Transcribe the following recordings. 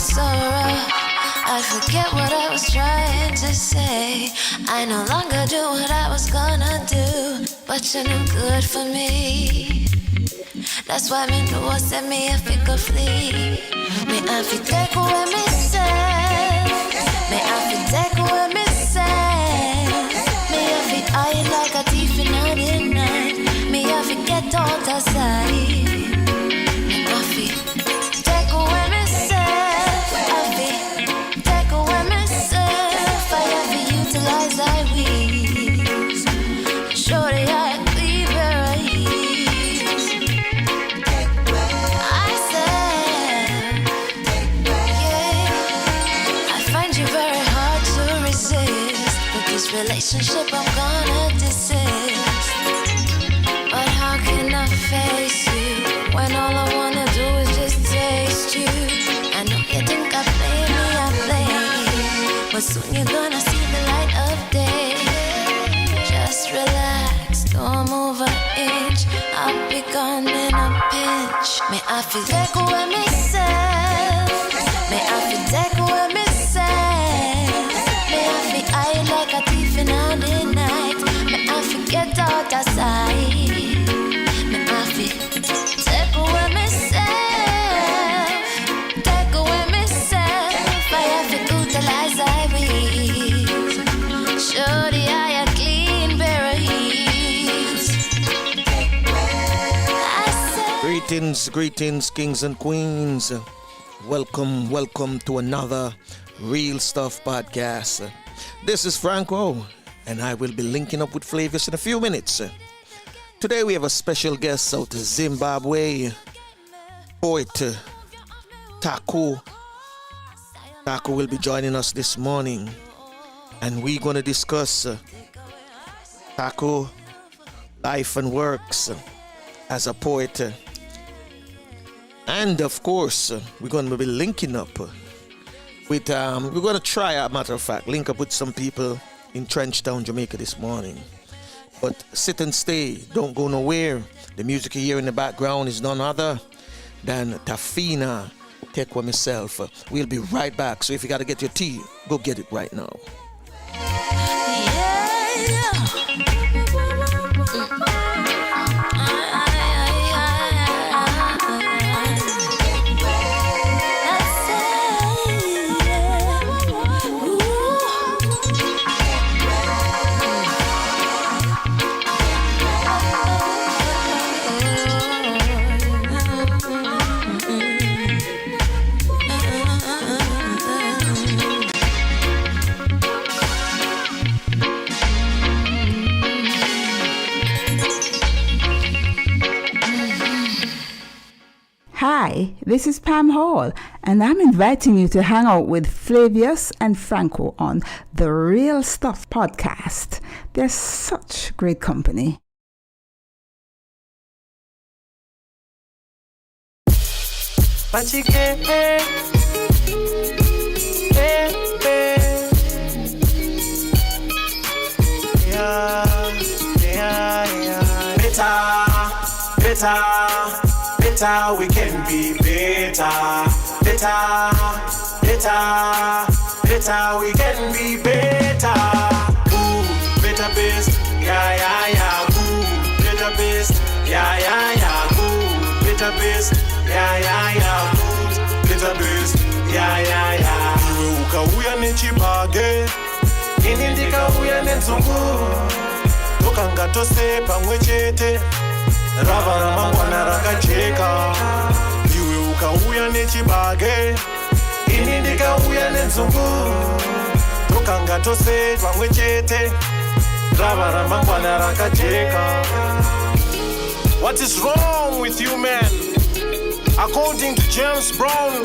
sorrow. I forget what I was trying to say. I no longer do what I was gonna do, but you're no good for me. That's why me know what set me if it could flee. Me have to take away me say. Me have to take away me say. Me have to hide like a thief in the night. Me have to get out of sight. Me have to take away myself. I have to take away myself. I have to utilize thy wings. Surely I cleave your eyes. I said, yeah. I find you very hard to resist, but this relationship I'm gonna desist. But how can I face you when all I wanna do is just taste you? I know you think I play me, I play, but soon you're gonna see the light of day. Just relax, don't move an inch. I'll be gone in a pinch. May I feel take away myself. May I feel take away myself. May I feel hide like a thief in the night. May I forget out of sight. May I feel take away myself. Take away myself. I have to utilize thy wings. Surely I am clean berries. I said, Greetings, kings and queens. Welcome to another Real Stuff podcast. This is Franco, and I will be linking up with Flavius in a few minutes. Today we have a special guest out of Zimbabwe, poet Taku. Taku will be joining us this morning, and we're going to discuss Taku life and works as a poet. And of course, we're going to be linking up with, we're going to try, a matter of fact, link up with some people in Trenchtown, Jamaica this morning. But sit and stay, don't go nowhere. The music you hear in the background is none other than Tafina Tekwa myself. We'll be right back, so if you got to get your tea, go get it right now. Hi, this is Pam Hall, and I'm inviting you to hang out with Flavius and Franco on the Real Stuff podcast. They're such great company. VaChikepe, better, we can be better. Better, we can be better. Ooh, better best, yeah. Ooh, better best, yeah. Ooh, better best, yeah. Ooh, better best, yeah. Iwe ukauya nechibage, ini ndikauya nenzungu. Tokanga tose pamwe chete, rava ramangwana rakajeka. Iwe ukauya nechibage, ini ndikauya nenzungu. Tokanga tose pamwe chete, rava ramangwana rakajeka. What is wrong with you men? According to James Brown,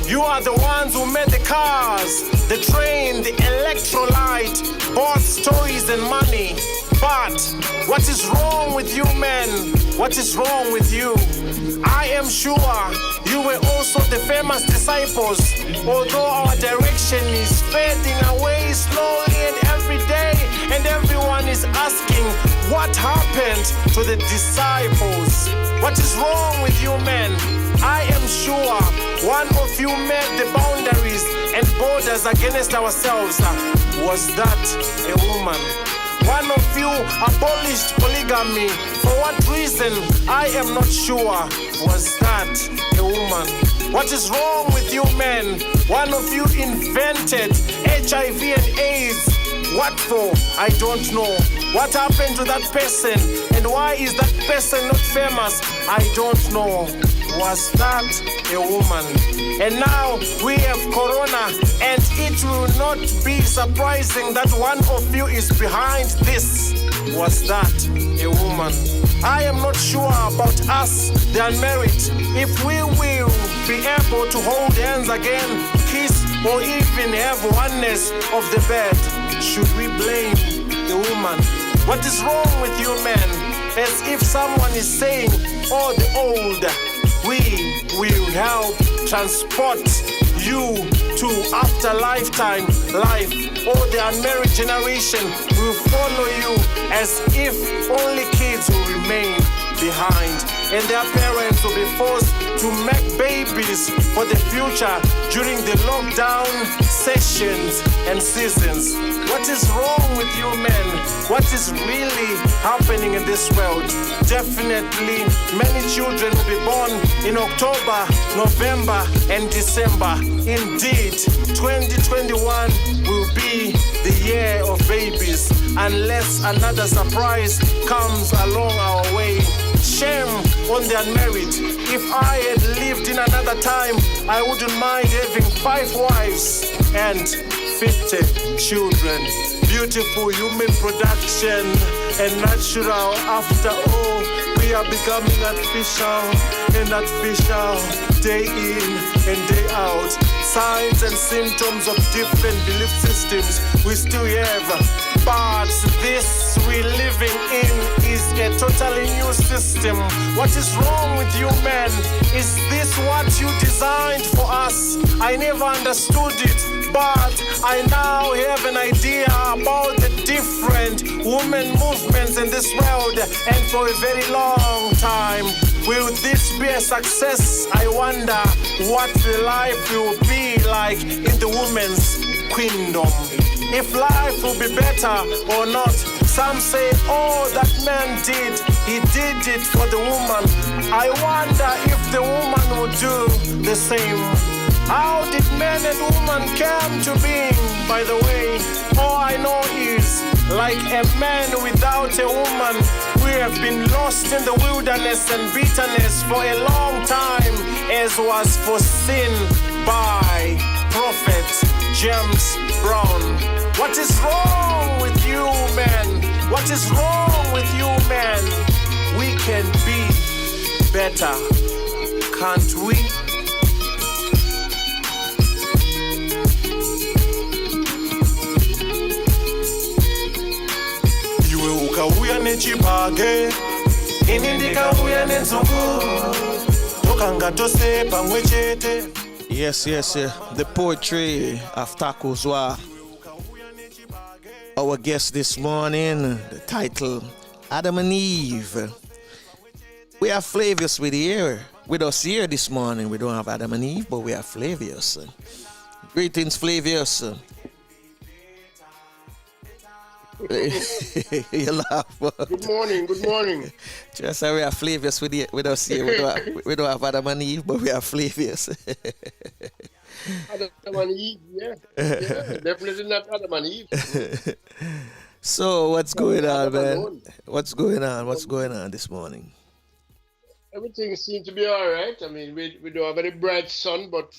you are the ones who made the cars, the train, the electrolyte, bought toys and money. But what is wrong with you men? What is wrong with you? I am sure you were also the famous disciples, although our direction is fading away slowly and every day, and everyone is asking what happened to the disciples. What is wrong with you men? I am sure one of you made the boundary boundaries and borders against ourselves. Was that a woman? One of you abolished polygamy. For what reason? I am not sure. Was that a woman? What is wrong with you men? One of you invented HIV and AIDS. What for? I don't know. What happened to that person? And why is that person not famous? I don't know. Was that a woman? And now we have Corona, and it will not be surprising that one of you is behind this. Was that a woman? I am not sure about us, the unmarried, if we will be able to hold hands again, kiss, or even have oneness of the bed. Should we blame the woman? What is wrong with you men? As if someone is saying, oh, the old, we will help transport you to after lifetime life, or the unmarried generation will follow you as if only kids will remain behind, and their parents will be forced to make babies for the future during the lockdown sessions and seasons. What is wrong with you men? What is really happening in this world? Definitely many children will be born in October, November and December. Indeed, 2021 will be the year of babies unless another surprise comes along our way. Shame on the unmarried. If I had lived in another time, I wouldn't mind having 5 wives and 50 children. Beautiful human production and natural. After all, we are becoming artificial and artificial, day in and day out. Signs and symptoms of different belief systems we still have. But this we're living in is a totally new system. What is wrong with you men? Is this what you designed for us? I never understood it, but I now have an idea about the different women movements in this world, and for a very long time. Will this be a success? I wonder what the life will be like in the women's kingdom. If life will be better or not. Some say, oh, that man did. He did it for the woman. I wonder if the woman will do the same. How did man and woman come to being, by the way? All I know is, like a man without a woman, we have been lost in the wilderness and bitterness for a long time, as was foreseen by Prophet James Brown. What is wrong with you, man? What is wrong with you, man? We can be better, can't we? Iwe ukauya nechipage, ini ndikauya nenzungu, tokanga tose pamwe chete. Yes, the poetry of Takudzwa. Our guest this morning, the title Adam and Eve. We have Flavius with us here this morning. We don't have Adam and Eve, but we have Flavius. Greetings, Flavius. You laugh. Good morning. Just we have Flavius with us here. We don't have Adam and Eve, but we have Flavius. Adam and Eve, yeah. Definitely not Adam and Eve. So what's going on, man? What's going on this morning? Everything seems to be all right. I mean, we don't have any bright sun, but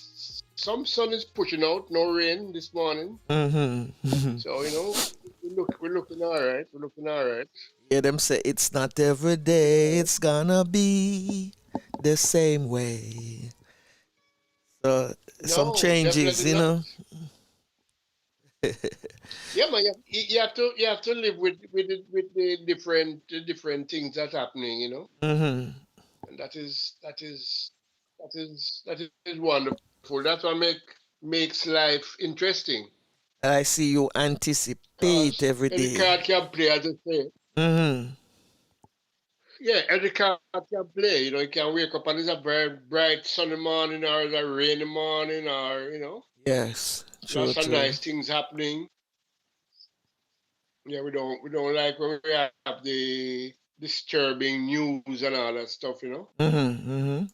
some sun is pushing out. No rain this morning. Mm-hmm. So, we're looking all right. Yeah, them say it's not every day it's gonna be the same way. So some changes, you know. Yeah, man. You have to live with the different things that's happening, you know. Mm-hmm. And that is wonderful. That's what makes life interesting. I see you anticipate every day. Every card can play, as I say. Mm-hmm. Yeah, every card can play. You can wake up and it's a very bright sunny morning, or it's a rainy morning, or Yes. True, Lots of true. nice things happening. Yeah, we don't like when we have the disturbing news and all that stuff, you know.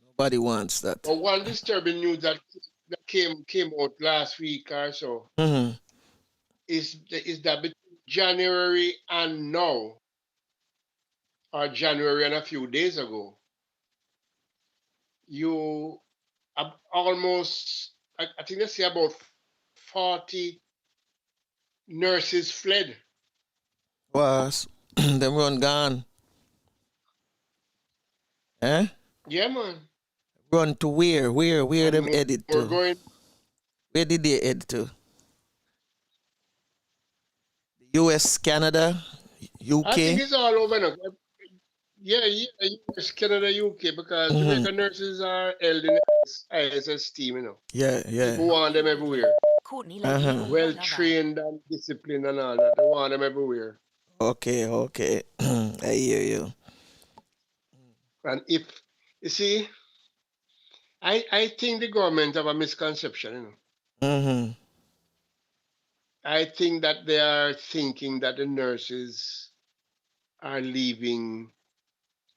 Nobody wants that. But one disturbing news that came out last week or so is that between January and now, or January and a few days ago, you almost I think they say about 40 nurses fled. Was them run gone. Eh? Yeah, man. Run to where? Where And them headed we're to? going. Where did they head to? US, Canada, I think UK? it's all over now. Yeah, US, Canada, UK, because Jamaican nurses are held in highest esteem, you know. Yeah, yeah. People want them everywhere. Uh-huh. Well trained and disciplined and all that. They want them everywhere. Okay, okay. I hear you. And if you see, I think the government have a misconception, you know. Mm-hmm. I think that they are thinking that the nurses are leaving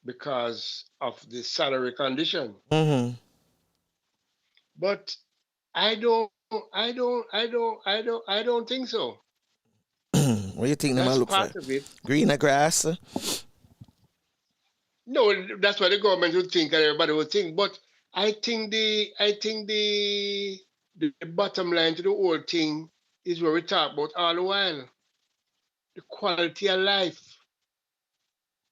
because of the salary condition. Mm-hmm. But I don't think so. What do you think them a That's look for? part of it. Greener grass? No, that's what the government would think and everybody would think. But I think the bottom line to the whole thing is what we talk about all the while. The quality of life.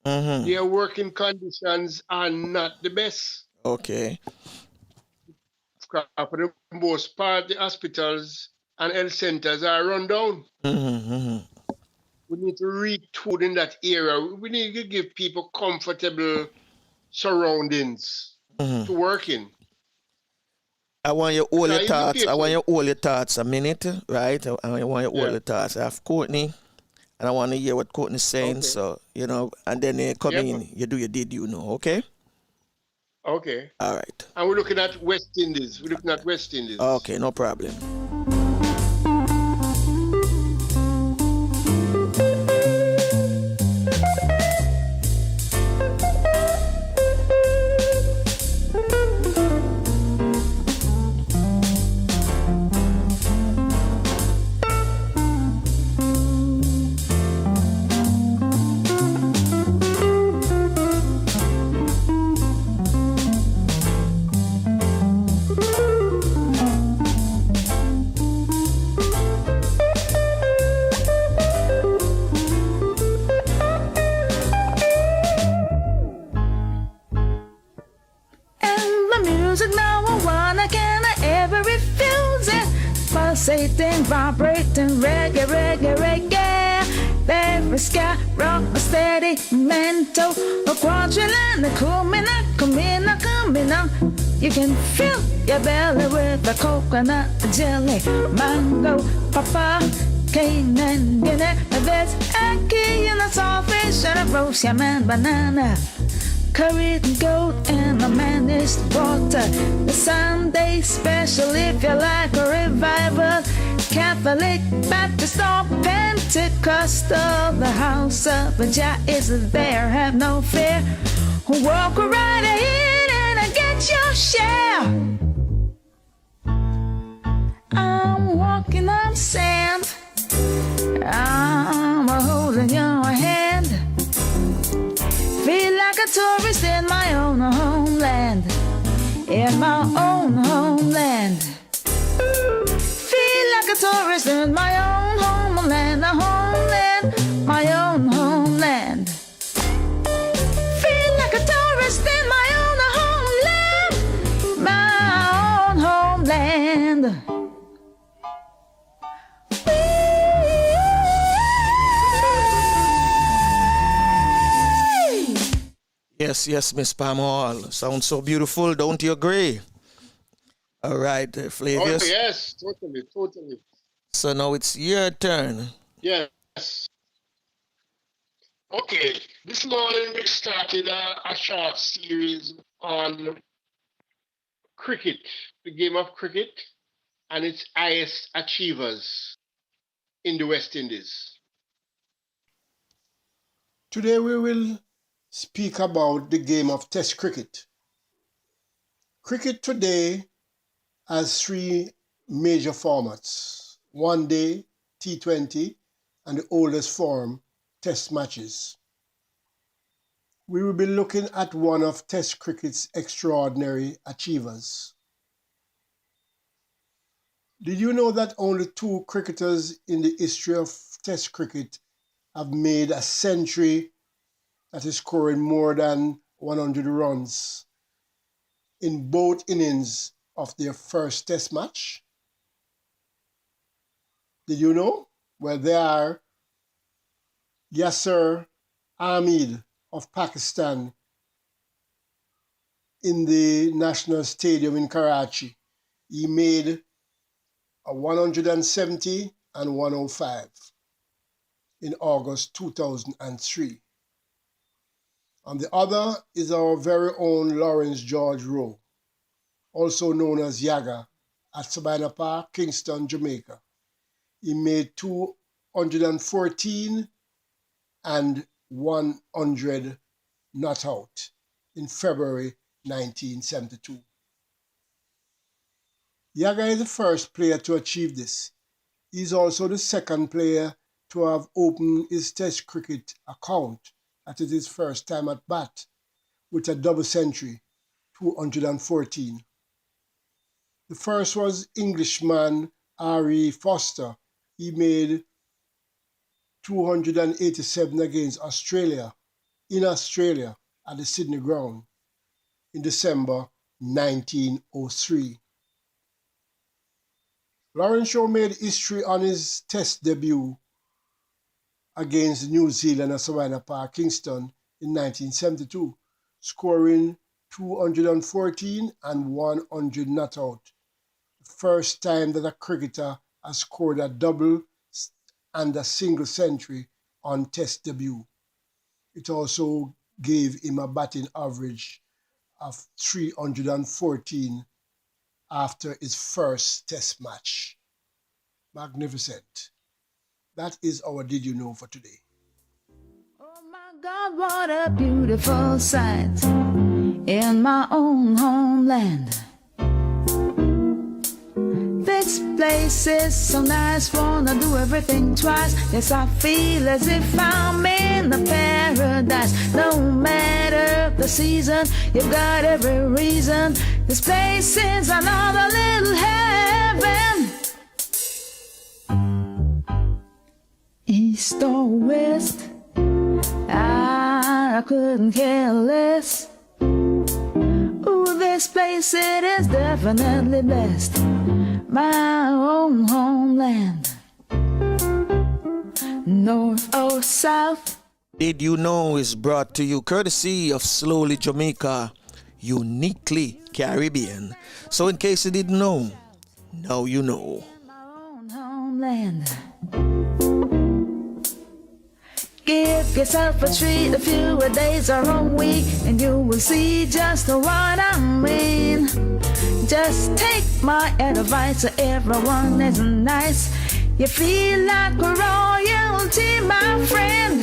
Mm-hmm. Their working conditions are not the best. Okay. For the most part, the hospitals and health centers are run down. Mm-hmm. We need to retool in that area. We need to give people comfortable surroundings to work in. I want you all your Because if the thoughts. I want you patient, all your thoughts a minute, right? I want you all yeah, your thoughts. I have Courtney, and I want to hear what Courtney's saying. okay, So, and then come yeah, in, you do your did, okay? okay. All right. And we're looking at West Indies. We're looking at West Indies. Okay, no problem. Pulsating, vibrating, reggae, reggae, reggae. Every sky, rock, a steady mental. A quadrillion, a coming up. You can fill your belly with a coconut jelly, mango, papa, cane and dinner. There's ackee and a saltfish and a roast yam and banana. Curried goat and a managed water. The Sunday special if you like a revival. Catholic, Baptist or Pentecostal. The house of Jah is there, have no fear. Walk right in and get your share. I'm walking on sand. I'm holding your hand. Feel like a tourist in my own homeland. In my own homeland. Feel like a tourist in my own homeland. A homeland, my own homeland. Feel like a tourist in my own homeland. My own homeland. Yes, Miss Pam Hall. Sounds so beautiful, don't you agree? All right, Oh, Flavius. yes, totally. So now it's your turn. Yes. Okay, this morning we started a short series on cricket, the game of cricket, and its highest achievers in the West Indies. Today we will speak about the game of Test cricket. Cricket today has three major formats: one day, T20, and the oldest form, Test matches. We will be looking at one of Test cricket's extraordinary achievers. Did you know that only 2 cricketers in the history of Test cricket have made a century, that is scoring more than 100 runs, in both innings of their first Test match? Did you know? Well, they are Yasir Ahmed of Pakistan in the National Stadium in Karachi. He made a 170 and 105 in August 2003. And the other is our very own Lawrence George Rowe, also known as Yaga, at Sabina Park, Kingston, Jamaica. He made 214 and 100 not out in February 1972. Yaga is the first player to achieve this. He is also the second player to have opened his Test cricket account, that is his first time at bat, with a double century, 214. The first was Englishman Harry Foster. He made 287 against Australia, in Australia at the Sydney ground in December 1903. Lawrence Shaw made history on his Test debut against New Zealand at Sabina Park, Kingston in 1972, scoring 214 and 100 not out. The first time that a cricketer has scored a double and a single century on Test debut. It also gave him a batting average of 314 after his first Test match. Magnificent. That is our Did You Know for today. Oh my God, what a beautiful sight in my own homeland. This place is so nice, wanna do everything twice. Yes, I feel as if I'm in a paradise. No matter the season, you've got every reason. This place is another little heaven. East or west, I couldn't care less. Ooh, this place, it is definitely blessed. My own homeland, north or south. Did You Know is brought to you courtesy of Slowly Jamaica, uniquely Caribbean. So in case you didn't know, now you know. My own homeland. Give yourself a treat, a few days or a week, and you will see just what I mean. Just take my advice, everyone is nice. You feel like royalty, my friend.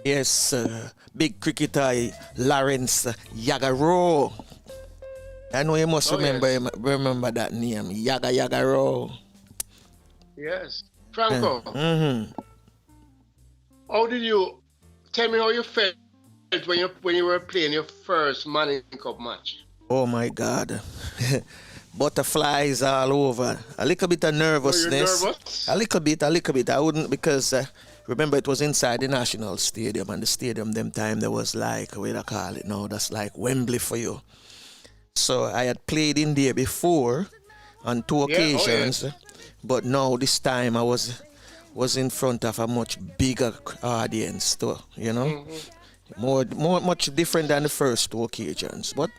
Yes, big cricketer Lawrence Yagaro. I know you must remember that name, Yagaro. Yes. Franco, how did you, tell me how you felt when you were playing your first Manning Cup match? Oh my God. Butterflies all over. A little bit of nervousness. Were you nervous? A little bit. I wouldn't, because remember it was inside the National Stadium, and the stadium them time there was like, what do I call it now? That's like Wembley for you. So I had played in there before on 2 occasions, but now this time I was in front of a much bigger audience too, you know. Much different than the first two occasions. But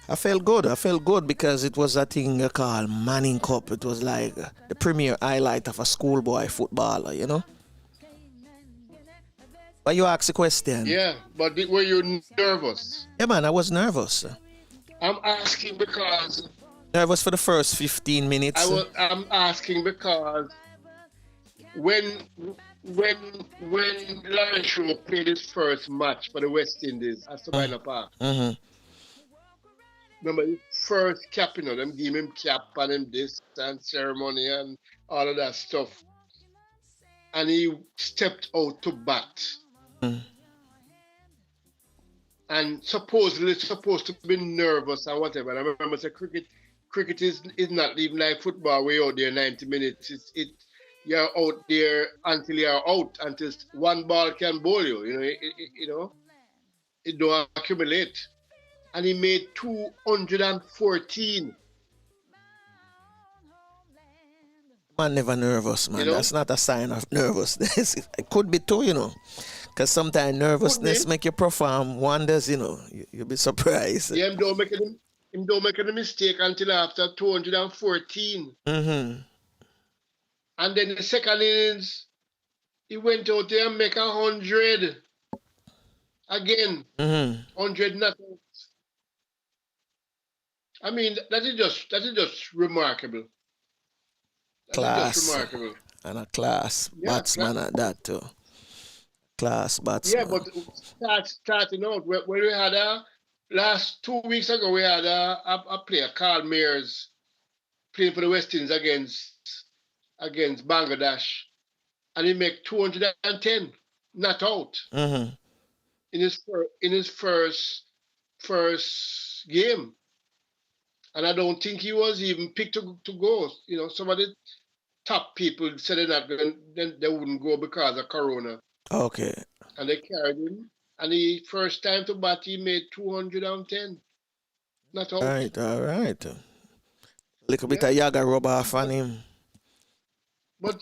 I felt good because it was a thing called Manning Cup. It was like the premier highlight of a schoolboy footballer, you know. But you asked a question. Yeah, but were you nervous? Yeah, man, I was nervous. I'm asking because... Nervous for the first 15 minutes. I'm asking because when Lawrence Shaw played his first match for the West Indies at Sabina Park, remember his first cap, you know, them give him cap and him this and ceremony and all of that stuff. And he stepped out to bat. And supposedly supposed to be nervous and whatever. And I remember say cricket is not even like football where you're out there 90 minutes. You're out there until you're out, until one ball can bowl you. You know, it don't accumulate. And he made 214. Man, never nervous, man. You know? That's not a sign of nervousness. It could be too, you know. Because sometimes nervousness make you perform wonders, you know. You'll be surprised. Yeah, him don't make any mistake until after 214. Mm-hmm. And then the second innings, he went out there and make 100. Again. 100 nothing. I mean, that is just remarkable. Class. And a class batsman at that too. Class batsman. Yeah, but starting out, when we had last 2 weeks ago, we had a player, Carl Mears, playing for the West Indies against Bangladesh, and he made 210, not out, in his first game. And I don't think he was even picked to go. You know, some of the top people said they're not going, then they wouldn't go because of Corona. Okay. And they carried him. And the first time to bat, he made 210. Not out. All right. Little bit of Yaga rub off on him. But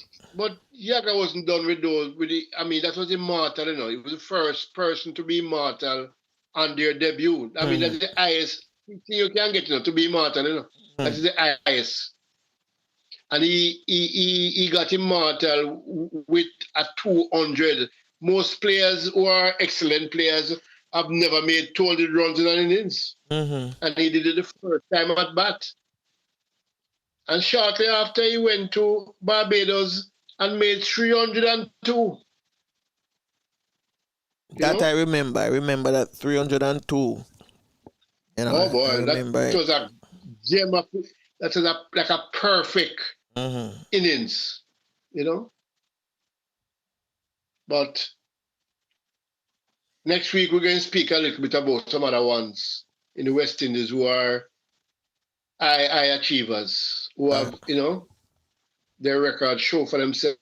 Yaga wasn't done with those. I mean, that was immortal, you know. He was the first person to be immortal on their debut. I mean, that's the highest thing you can get, you know, to be immortal, you know. That's the highest. And he got immortal with a 200. Most players who are excellent players have never made 200 runs in an innings. And he did it the first time at bat. And shortly after, he went to Barbados and made 302. That I remember. I remember that 302. You know, oh boy, that was a gem of, that was like a perfect innings, you know. But next week we're going to speak a little bit about some other ones in the West Indies who are high achievers, who have, you know, their record show for themselves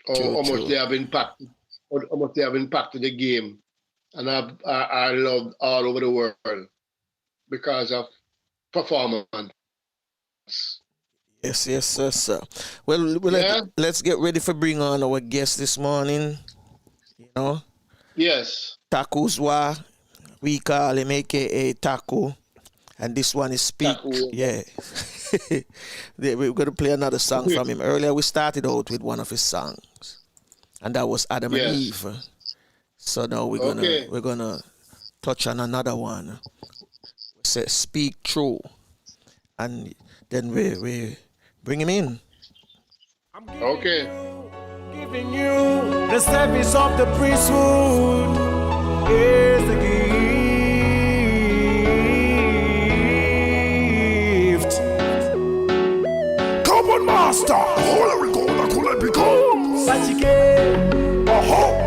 how much they have impacted, how much they have impacted the game, and are loved all over the world because of performance. Yes, sir. Well, let's get ready for bring on our guest this morning. You know? Yes. Takudzwa, we call him aka Taku. And this one is Speak. Taku. Yeah. We're going to play another song from him. Earlier we started out with one of his songs. And that was Adam and Eve. So now we're gonna touch on another one. It says Speak True. And then we bring him in. Okay. Giving you the service of the priesthood is the gift. Come on, master. Holy God, I could let me go. VaChikepe. Oh.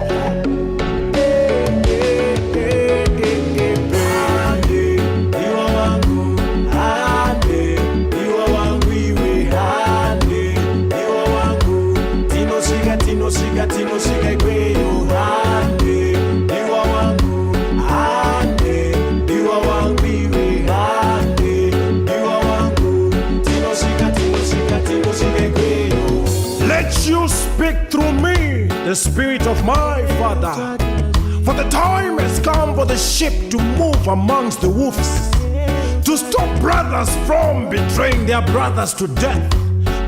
Let you speak through me, the spirit of my Father. For the time has come for the ship to move amongst the wolves, to stop brothers from betraying their brothers to death,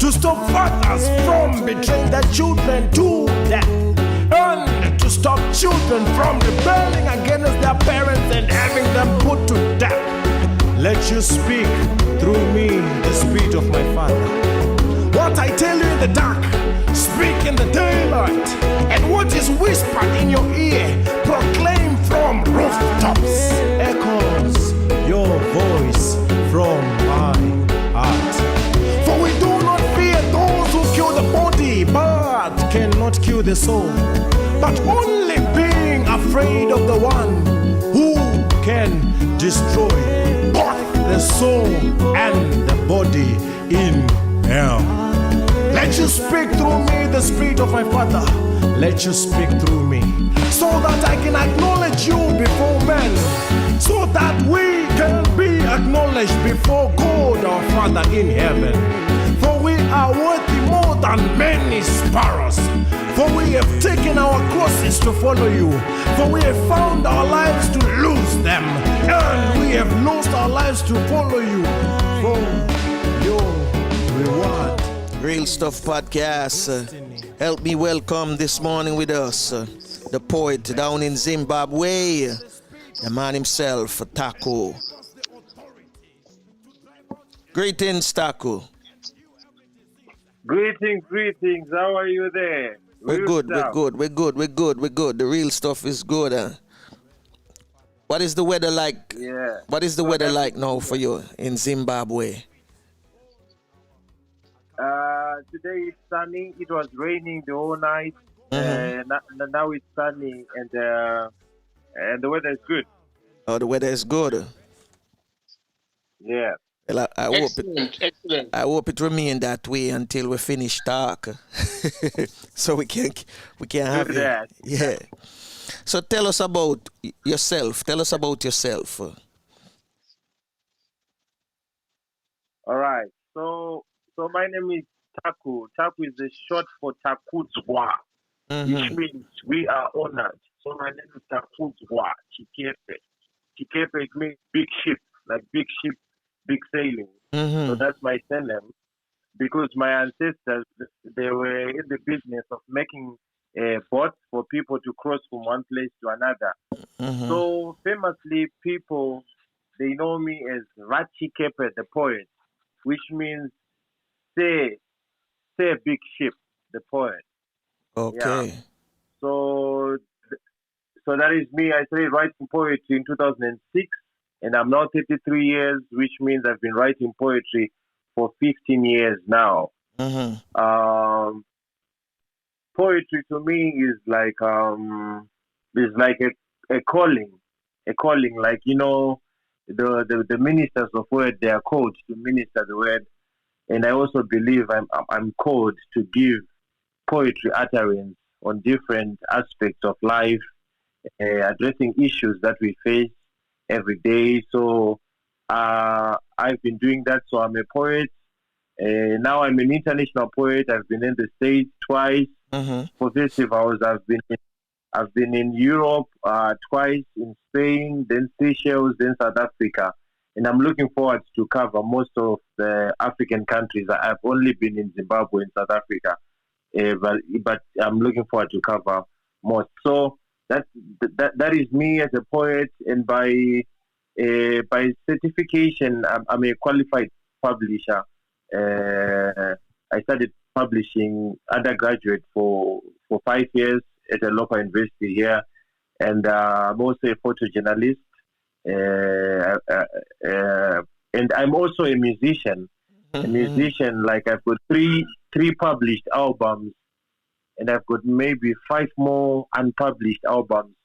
to stop fathers from betraying their children to death, and to stop children from rebelling against their parents and having them put to death. Let you speak through me, the Spirit of my Father. What I tell you in the dark, speak in the daylight, and what is whispered in your ear, proclaim from rooftops. Echoes your voice from my heart. For we do not fear those who kill the body, but cannot kill the soul, but only being afraid of the one who can destroy both the soul and the body in hell. Let you speak through me, the Spirit of my Father. Let you speak through me, so that I can acknowledge you before men, so that we can be acknowledged before God our Father in heaven. For we are worthy more than many sparrows. For we have taken our crosses to follow you. For we have found our lives to lose them, and we have lost our lives to follow you for your reward. Real Stuff Podcast. Help me welcome this morning with us the poet down in Zimbabwe, the man himself, Taku. Greetings, Taku. Greetings. How are you there? We're good. The real stuff is good. What is the weather like? Yeah. What is the weather like now for you in Zimbabwe? Today it's sunny. It was raining the whole night. Now it's sunny, and the weather is good. Oh, the weather is good. Yeah. Well, Excellent. I hope it remain that way until we finish talk, so we can have Do that. Yeah. So tell us about yourself. All right. So my name is Taku. Taku is the short for Takudzwa, which means we are honored. So my name is Takudzwa Chikepe. Chikepe means big ship, like big ship, big sailing. So that's my surname, because my ancestors, they were in the business of making boats for people to cross from one place to another. So famously, people, they know me as VaChikepe, the poet, which means say big ship, the poet. Okay. Yeah. So that is me. I started writing poetry in 2006, and I'm now 33 years, which means I've been writing poetry for 15 years now. Poetry to me is like a calling, like, you know, the ministers of word, they are called to minister the word, and I also believe I'm called to give poetry utterance on different aspects of life, addressing issues that we face every day. So I've been doing that. So I'm a poet. Now I'm an international poet. I've been in the States twice for festivals. I've been in Europe twice, in Spain, then Seychelles, then South Africa. And I'm looking forward to cover most of the African countries. I've only been in Zimbabwe and South Africa, but I'm looking forward to cover most. So that is me as a poet, and by certification, I'm a qualified publisher. I started publishing undergraduate for 5 years at a local university here, and I'm also a photojournalist. And I'm also a musician. Like I've got three published albums, and I've got maybe 5 more unpublished albums.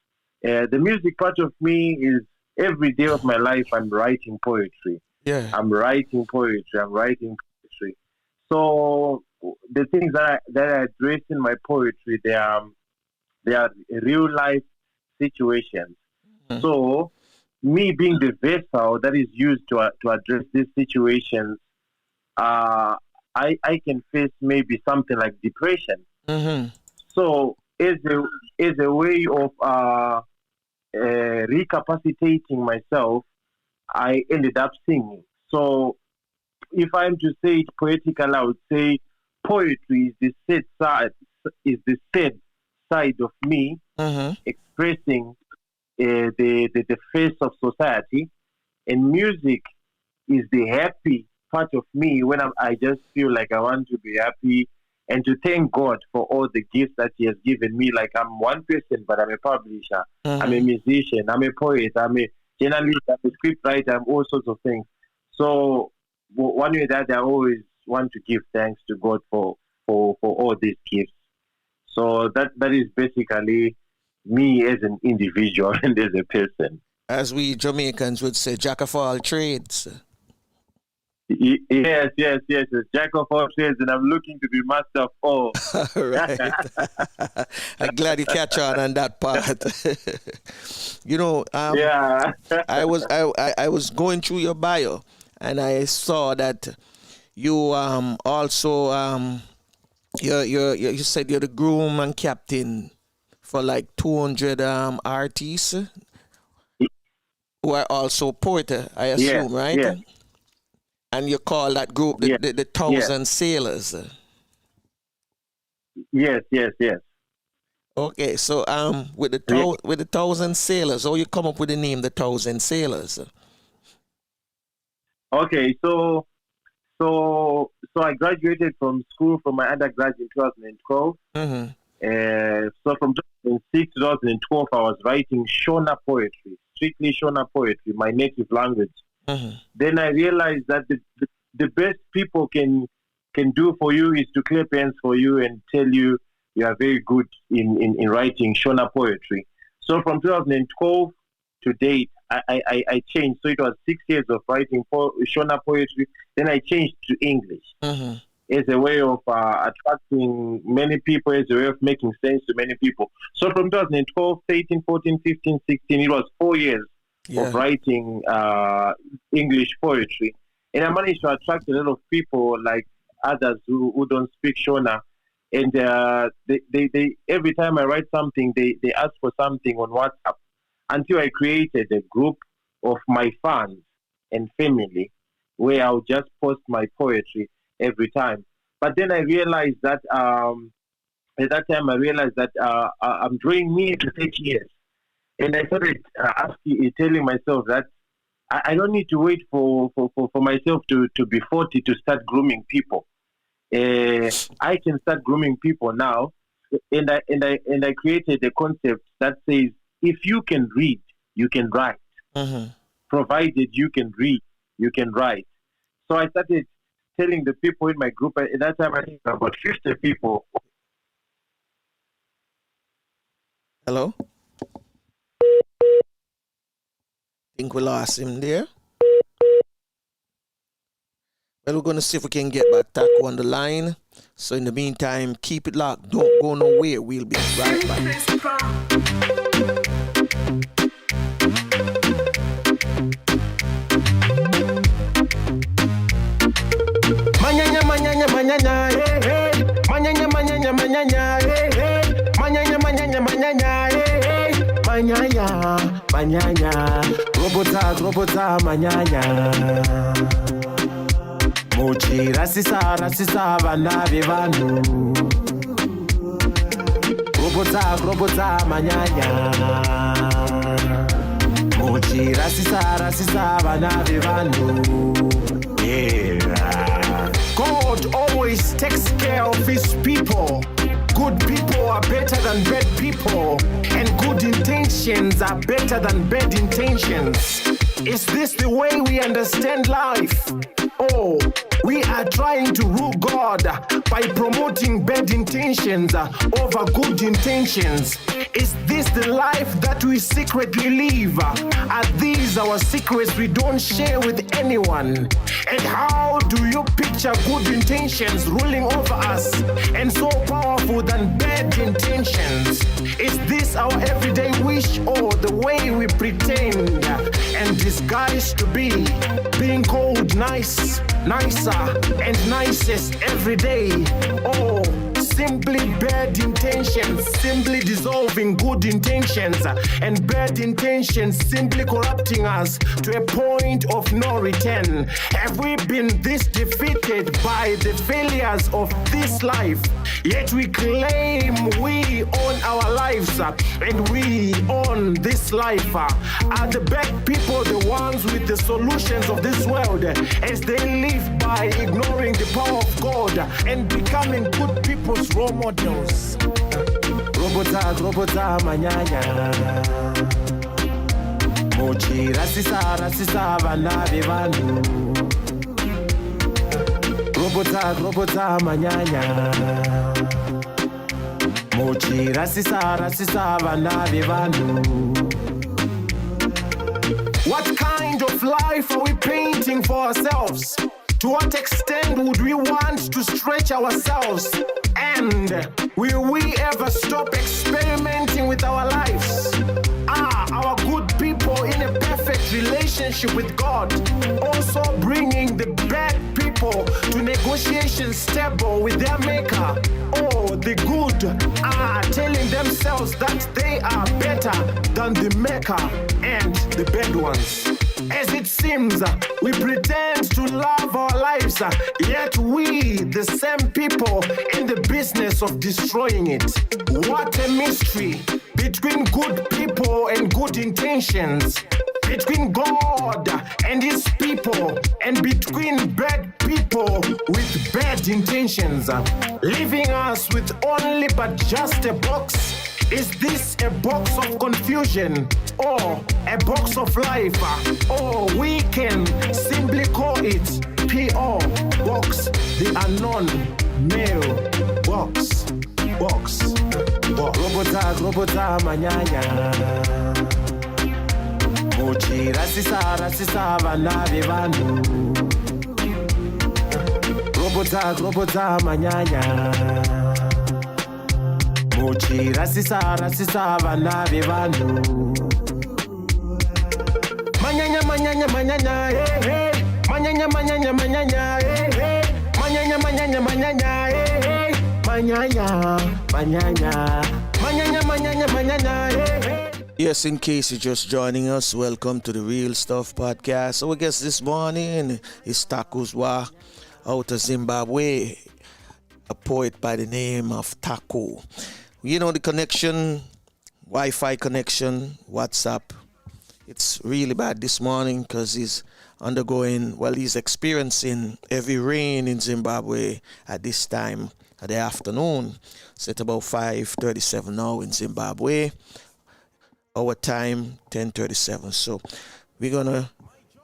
The music part of me is every day of my life I'm writing poetry. Yeah. I'm writing poetry. So the things that I address in my poetry, they are real life situations. So me being the vessel that is used to address these situations, I can face maybe something like depression. So as a way of recapacitating myself, I ended up singing. So if I'm to say it poetical, I would say poetry is the said side of me expressing the face of society, and music is the happy part of me when I just feel like I want to be happy and to thank God for all the gifts that He has given me. Like, I'm one person, but I'm a publisher, I'm a musician, I'm a poet, I'm a journalist, I'm a scriptwriter, I'm all sorts of things. So one way that I always want to give thanks to God for all these gifts. So that is basically me as an individual and as a person. As we Jamaicans would say, jack of all trades. Yes, jack of all trades, and I'm looking to be master of all. Right. I'm glad you catch on that part. You know, yeah. I was going through your bio, and I saw that you also you said you're the groom and captain for like 200 artists who are also poets, I assume, right? Yeah. And you call that group the Thousand Sailors. Yes. Okay, so with the Thousand Sailors, how you come up with the name the Thousand Sailors? Okay, so I graduated from school from my undergrad in 2012. So from 2006 to 2012, I was writing Shona poetry, strictly Shona poetry, my native language. Then I realized that the best people can do for you is to clap hands for you and tell you you are very good in writing Shona poetry. So from 2012 to date, I changed. So it was 6 years of writing Shona poetry. Then I changed to English as a way of attracting many people, as a way of making sense to many people. So from 2012, 13, 14, 15, 16, it was 4 years of writing English poetry. And I managed to attract a lot of people, like others who don't speak Shona. And they every time I write something, they ask for something on WhatsApp, until I created a group of my fans and family where I'll just post my poetry every time. But then I realized that at that time I'm drawing near to 30 years. And I started telling myself that I don't need to wait for myself to be 40 to start grooming people. I can start grooming people now. And I created a concept that says, if you can read, you can write. Provided you can read, you can write. So I started telling the people in my group, at that time I think about 50 people. Hello? Think we lost him there. Well, we're going to see if we can get back Taku on the line. So in the meantime, keep it locked. Don't go nowhere. We'll be right back. Manyanya, hey, hey. Manyanya, hey, hey. Manyanya, hey, hey. Manyanya. Robota, manyanya. Muchi rasisa vana vevanu. Robota, manyanya. Muchi rasisa vana vevanu. Yeah. God always takes care of his people. Good people are better than bad people, and good intentions are better than bad intentions. Is this the way we understand life? Oh, we are trying to rule God by promoting bad intentions over good intentions. Is this the life that we secretly live? Are these our secrets we don't share with anyone? And how do you picture good intentions ruling over us and so powerful than bad intentions? Is this our everyday wish or the way we pretend and disguise to be? Being called nice, nicer, and nicest every day. Oh, simply bad intentions, simply dissolving good intentions, and bad intentions simply corrupting us to a point of no return. Have we been this defeated by the failures of this life? Yet we claim we own our lives and we own this life. Are the bad people the ones with the solutions of this world as they live by ignoring the power of God and becoming good people's role models? Robota manyanya Mochi rasisa vana bevanhu Robota manyanya Mochi rasisa vana bevanhu. What kind of life are we painting for ourselves? To what extent would we want to stretch ourselves? And will we ever stop experimenting with our lives? Are our good people in a perfect relationship with God also bringing the bad people to negotiations table with their maker? Or the good are telling themselves that they are better than the maker and the bad ones? As it seems, we pretend to love our lives, yet we, the same people, in the business of destroying it. What a mystery between good people and good intentions, between God and his people, and between bad people with bad intentions, leaving us with only but just a box. Is this a box of confusion or a box of life? Or we can simply call it P.O. box, the unknown mail box. Robota manyanya Mochi rasisa vana bevanhu. Robota manyanya Mochi rasisa vana bevanhu. Manyanya hey hey. Manyanya hey hey. Manyanya hey hey. Manyanya hey hey. Yes, in case you're just joining us, welcome to the Real Stuff Podcast. Our guest this morning is Takudzwa out of Zimbabwe, a poet by the name of TAKU. You know the connection, Wi-Fi connection, WhatsApp. It's really bad this morning because he's experiencing heavy rain in Zimbabwe at this time of the afternoon. It's at about 5:37 now in Zimbabwe. Our time, 10:37. So we're going to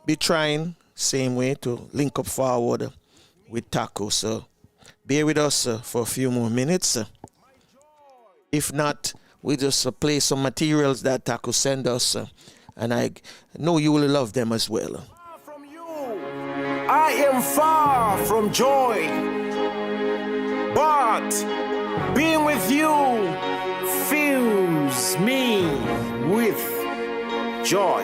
be trying, same way, to link up forward with TAKU. So bear with us for a few more minutes. If not, we just play some materials that TAKU send us, and I know you will love them as well. From you, I am far from joy, but being with you fills me with joy.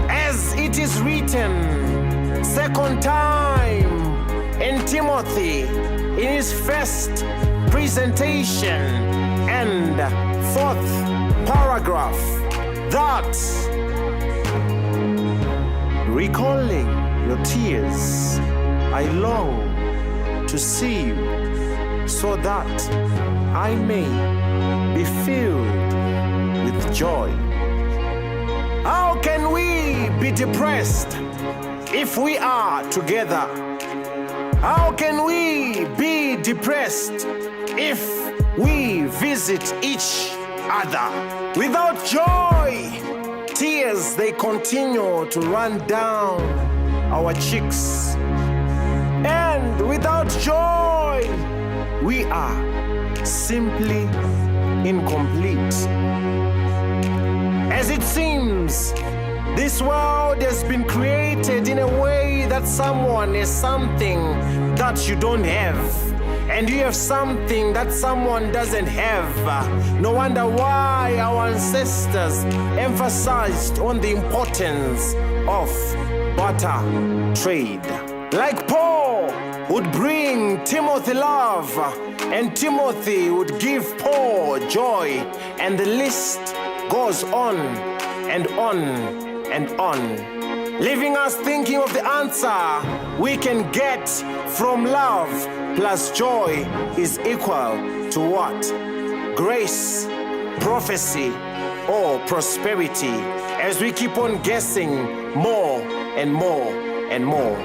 As it is written, second time in Timothy, in his first presentation and fourth paragraph, that recalling your tears, I long to see you so that I may be filled with joy. How can we be depressed if we are together? How can we be depressed if we visit each other? Without joy, tears, they continue to run down our cheeks. And without joy, we are simply incomplete. As it seems, this world has been created in a way that someone is something that you don't have, and you have something that someone doesn't have. No wonder why our ancestors emphasized on the importance of barter trade. Like Paul would bring Timothy love, and Timothy would give Paul joy, and the list goes on and on and on, leaving us thinking of the answer we can get from love plus joy is equal to what? Grace, prophecy, or prosperity, as we keep on guessing more and more and more.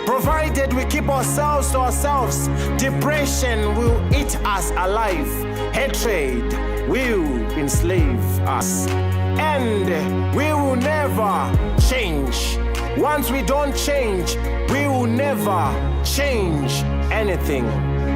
Provided we keep ourselves to ourselves, depression will eat us alive. Hatred will enslave us. And we will never change. Once we don't change, we will never change anything.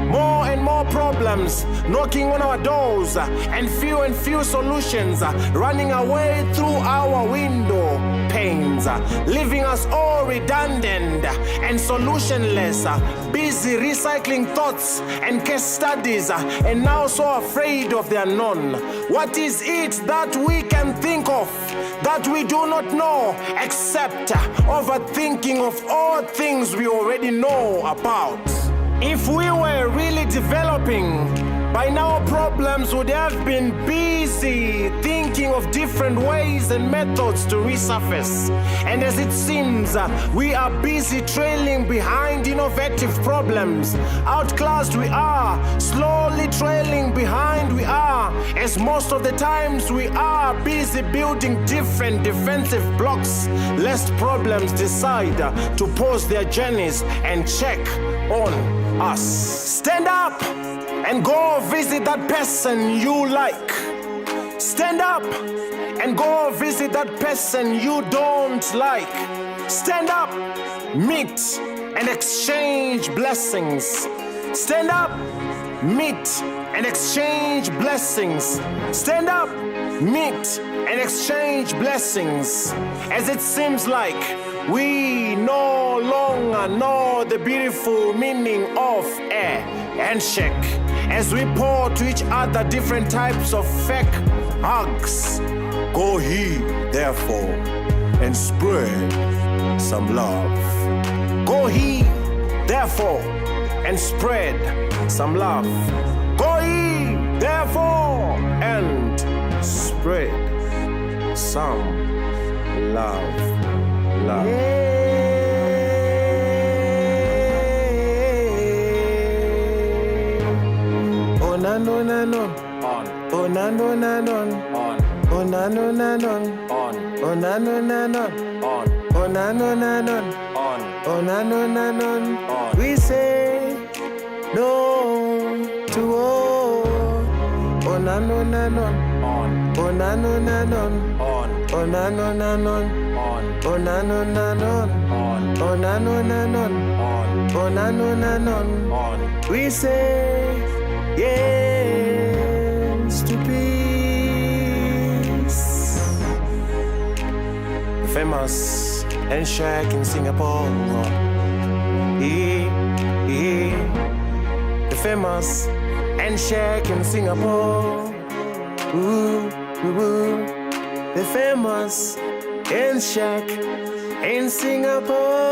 More and more problems knocking on our doors, and few solutions running away through our window panes, leaving us all redundant and solutionless, busy recycling thoughts and case studies, and now so afraid of the unknown. What is it that we can think of that we do not know, except overthinking of all things we already know about? If we were really developing, by now problems would have been busy thinking of different ways and methods to resurface. And as it seems, we are busy trailing behind innovative problems. Outclassed we are, slowly trailing behind we are, as most of the times we are busy building different defensive blocks, lest problems decide to pause their journeys and check on us. Stand up and go visit that person you like. Stand up and go visit that person you don't like. Stand up, meet and exchange blessings. Stand up, meet and exchange blessings. Stand up, meet and exchange blessings. As it seems like we no longer know the beautiful meaning of a handshake, as we pour to each other different types of fake hugs. Go ye, therefore, and spread some love. Go ye, therefore, and spread some love. Go ye, therefore, and spread some love. Love. Oh na no na no on. Oh na no na no on. Oh na no na no on. Oh na no na no on. Oh na no na no on. Oh na no na no on. We say no to all. Oh na no na no on. Oh na no na no on. Oh na no na no on. Oh na no na no on. Oh na no na no on. Oh na no na no on. We say yes to peace. Famous handshake in Singapore. The famous handshake in Singapore. Ooh, ooh, ooh. The famous handshake in Singapore.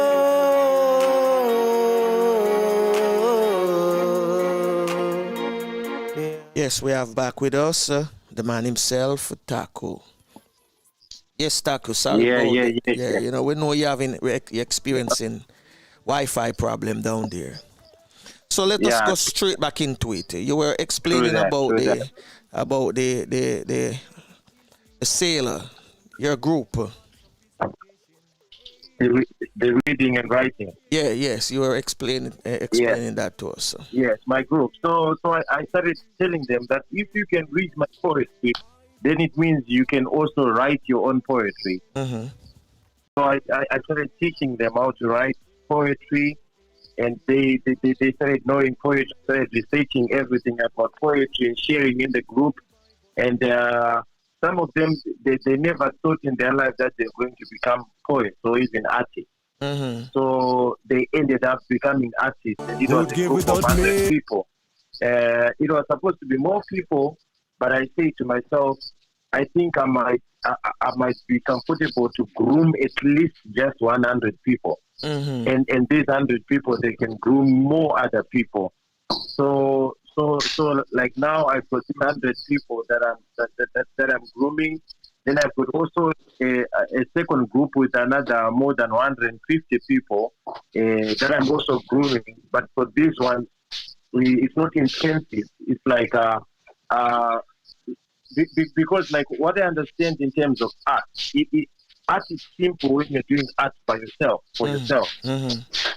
Yes, we have back with us the man himself, Taku. Yes, Taku, sorry. Yeah. You know, we know you're experiencing Wi-Fi problem down there. So let us go straight back into it. You were explaining about the sailor, your group. The reading and writing. Yes, you were explaining that to us. Yes, my group. So I started telling them that if you can read my poetry, then it means you can also write your own poetry. Mm-hmm. So I started teaching them how to write poetry, and they started knowing poetry, started researching everything about poetry and sharing in the group. And some of them, they never thought in their life that they're going to become poets or even artists. Mm-hmm. So they ended up becoming artists. And it was a group of 100 people. It was supposed to be more people, but I say to myself, I think I might be comfortable to groom at least just 100 people. And these 100 people, they can groom more other people. So like now I've got 100 people that I'm grooming. Then I've got also a second group with another more than 150 people that I'm also grooming. But for this one, it's not intensive. It's like because like what I understand in terms of art, art is simple when you're doing art by yourself for yourself.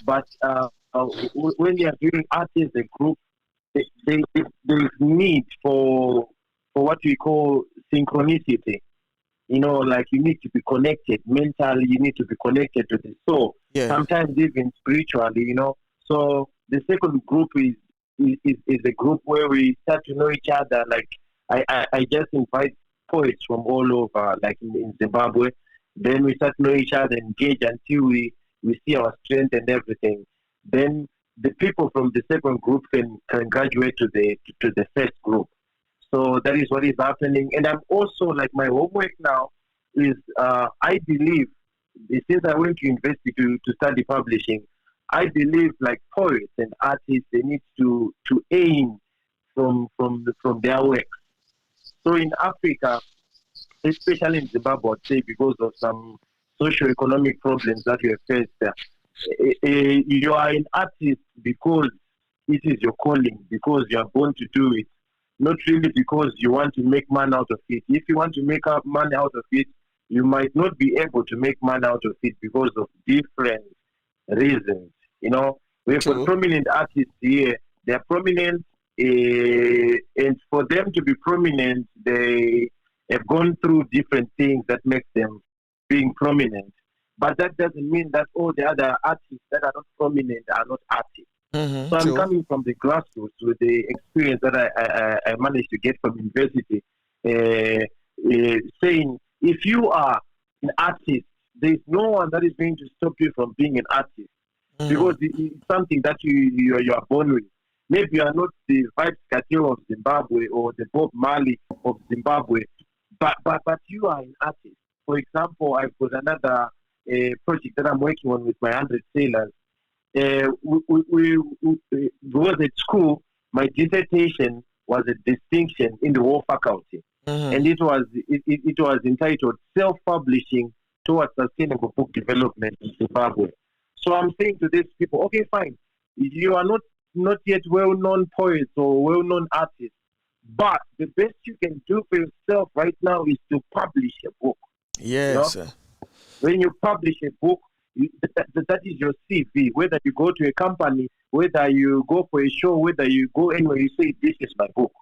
But when you're doing art as a group, there's need for what we call synchronicity. Like you need to be connected mentally, you need to be connected to the soul. Yeah. Sometimes even spiritually, So the second group is a group where we start to know each other. Like I just invite poets from all over, like in Zimbabwe. Then we start to know each other, engage until we see our strength and everything. Then the people from the second group can graduate to the first group. So that is what is happening. And I'm also, like, my homework now is, I believe, since I went to university to study publishing, I believe, like, poets and artists, they need to aim from their works. So in Africa, especially in Zimbabwe, I'd say because of some socio-economic problems that we have faced there, you are an artist because it is your calling, because you are born to do it. Not really because you want to make money out of it. If you want to make money out of it, you might not be able to make money out of it because of different reasons. We've got prominent artists here. They're prominent, and for them to be prominent, they have gone through different things that make them being prominent. But that doesn't mean that all the other artists that are not prominent are not artists. So I'm coming from the grassroots with the experience that I managed to get from university, saying if you are an artist, there's no one that is going to stop you from being an artist because it's something that you are born with. Maybe you are not the VaChikepe of Zimbabwe or the Bob Marley of Zimbabwe, but you are an artist. For example, I've got another project that I'm working on with my 100 sailors. We was at school. My dissertation was a distinction in the war faculty, and it was entitled "Self-Publishing Towards Sustainable Book Development in Zimbabwe." So I'm saying to these people, okay, fine, you are not yet well-known poets or well-known artists, but the best you can do for yourself right now is to publish a book. Yes. When you publish a book, that is your CV. Whether you go to a company, whether you go for a show, whether you go anywhere, you say, this is my book.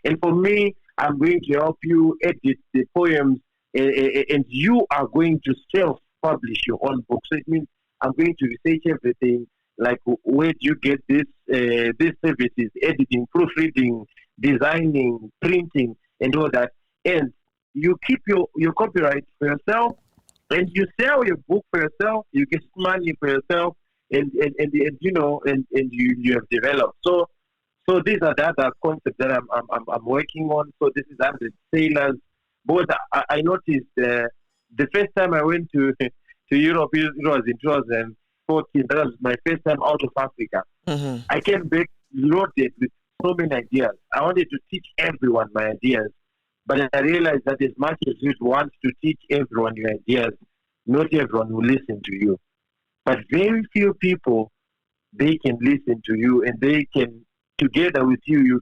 And for me, I'm going to help you edit the poems, and you are going to self-publish your own book. So it means I'm going to research everything, like where do you get these services, editing, proofreading, designing, printing, and all that. And you keep your copyright for yourself, and you sell your book for yourself, you get money for yourself, and you have developed. So these are the other concepts that I'm working on. So this is 100 sailors. But I noticed the first time I went to Europe, it was in 2014. That was my first time out of Africa. I came back loaded with so many ideas. I wanted to teach everyone my ideas. But I realized that as much as you want to teach everyone your ideas, not everyone will listen to you. But very few people, they can listen to you, and they can, together with you,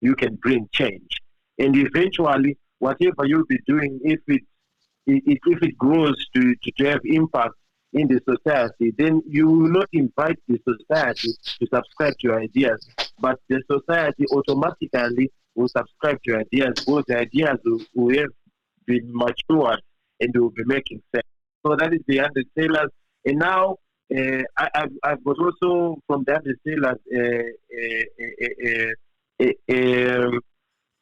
you can bring change. And eventually, whatever you'll be doing, if it grows to have impact in the society, then you will not invite the society to subscribe to your ideas, but the society automatically will subscribe to your ideas. Both the ideas will have been matured and they will be making sense. So that is the 100 sailors. And now I've got also from the 100 sailors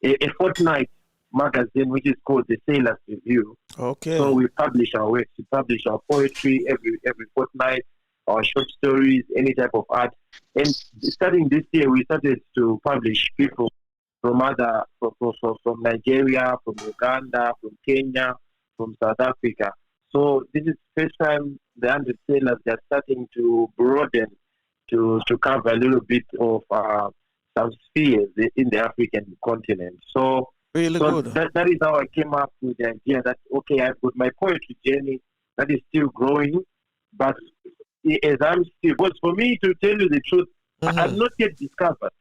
a fortnight magazine which is called the Sailors Review. Okay. So we publish our works, we publish our poetry every fortnight, our short stories, any type of art. And starting this year, we started to publish people from Nigeria, from Uganda, from Kenya, from South Africa. So this is first time the 100 sailors, they're starting to broaden to cover a little bit of some spheres in the African continent. So, Really so good. that is how I came up with the idea that, okay, I've got my poetry journey that is still growing, but as I'm still, because for me, to tell you the truth, I'm not yet discovered.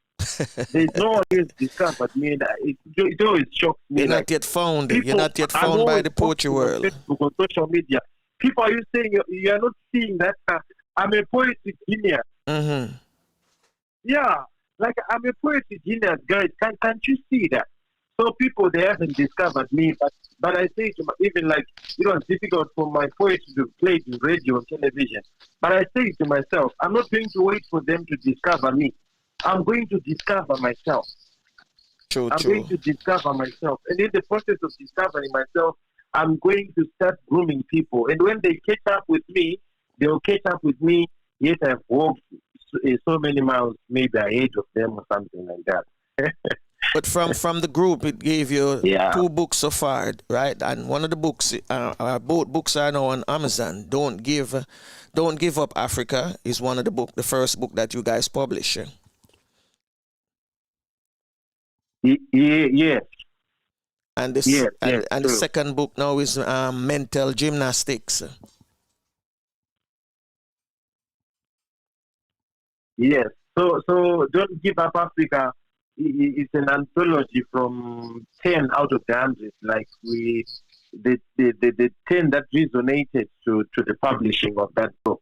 There's no one who's discovered me. And it always shocks me. You're like, not yet found. people, You're not yet I'm found by always the poetry posting on world. Facebook, on social media. People are you saying you are not seeing that I'm a poetic genius. Mm-hmm. Yeah, like I'm a poetic genius, guys. Can't you see that? So people, they haven't discovered me, but I say to my, even like, it was difficult for my poetry to play in radio and television. But I say to myself, I'm not going to wait for them to discover me. I'm going to discover myself. True, I'm going to discover myself. And in the process of discovering myself, I'm going to start grooming people. And when they catch up with me, they'll catch up with me, yet I've walked so many miles, maybe ahead of them or something like that. But from the group, it gave you Yeah. 2 books so far, right? And one of the books, both books are now on Amazon. Don't Give Up Africa is one of the first book that you guys publish. Yes. And this Yes, and the true. second book now is Mental Gymnastics. Yes. So Don't Give Up Africa. It's an anthology from 10 out of the 100. Like the 10 that resonated to the publishing of that book.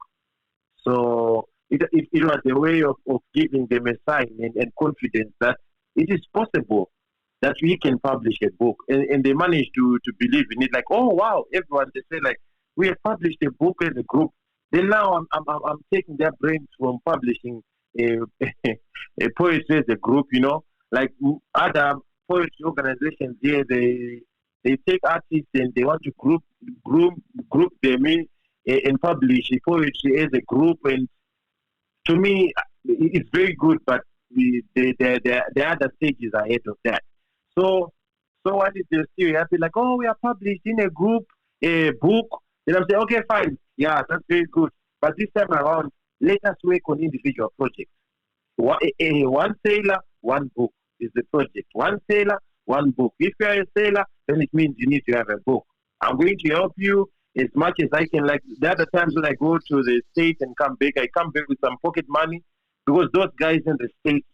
So it was a way of giving them a sign and confidence that it is possible that we can publish a book. And they managed to believe in it. Like, oh, wow, everyone, they say, like, we have published a book as a group. Then now I'm taking their brains from publishing a poetry as a group, like other poetry organizations here, they take artists and they want to group them in and publish poetry as a group. And to me, it's very good, but the other stages are ahead of that. So what is the theory? I'll be like, oh, we are published in a group, a book. Then I'm saying, okay, fine. Yeah, that's very good. But this time around, let us work on individual projects. One sailor, one book is the project. One sailor, one book. If you are a sailor, then it means you need to have a book. I'm going to help you as much as I can. Like the other times when I go to the States and come back, I come back with some pocket money because those guys in the States,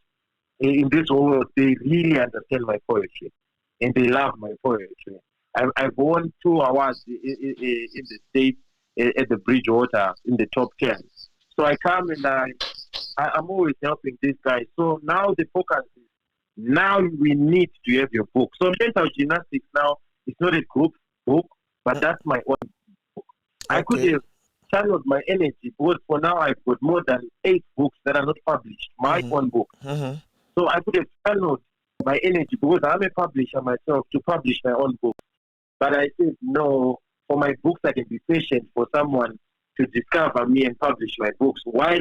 in this world, they really understand my poetry and they love my poetry. I've won 2 awards in the States at the Bridgewater in the top 10. So I come and I'm always helping these guys. So now the focus is, now we need to have your book. So mental gymnastics now, it's not a group book, but that's my own book. I could have channeled my energy, because for now I've got more than 8 books that are not published, my own book. So I could have channeled my energy, because I'm a publisher myself, to publish my own book. But I said, no, for my books I can be patient for someone to discover me and publish my books, while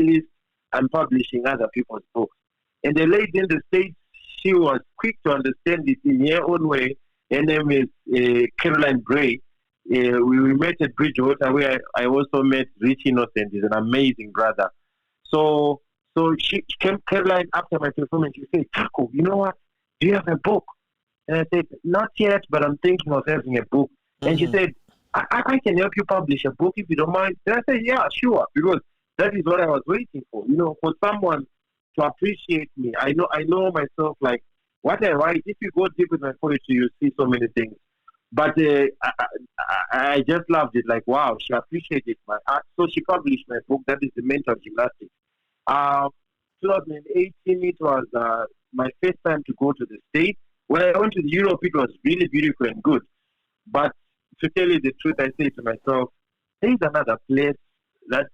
I'm publishing other people's books. And the lady in the States, she was quick to understand it in her own way. Her name is Caroline Bray. We met at Bridgewater, where I also met Rich Innocent. He's an amazing brother. So she came, Caroline, after my performance, she said, Taku, you know what? Do you have a book? And I said, not yet, but I'm thinking of having a book. And she said, I can help you publish a book if you don't mind. And I said, yeah, sure, because that is what I was waiting for, for someone to appreciate me. I know myself, like, what I write, if you go deep with my poetry, you see so many things. But I just loved it, like, wow, she appreciated my art. So she published my book, that is The Mental Gymnastics. 2018, it was my first time to go to the States. When I went to Europe, it was really beautiful and good. But to tell you the truth, I say to myself, there's another place that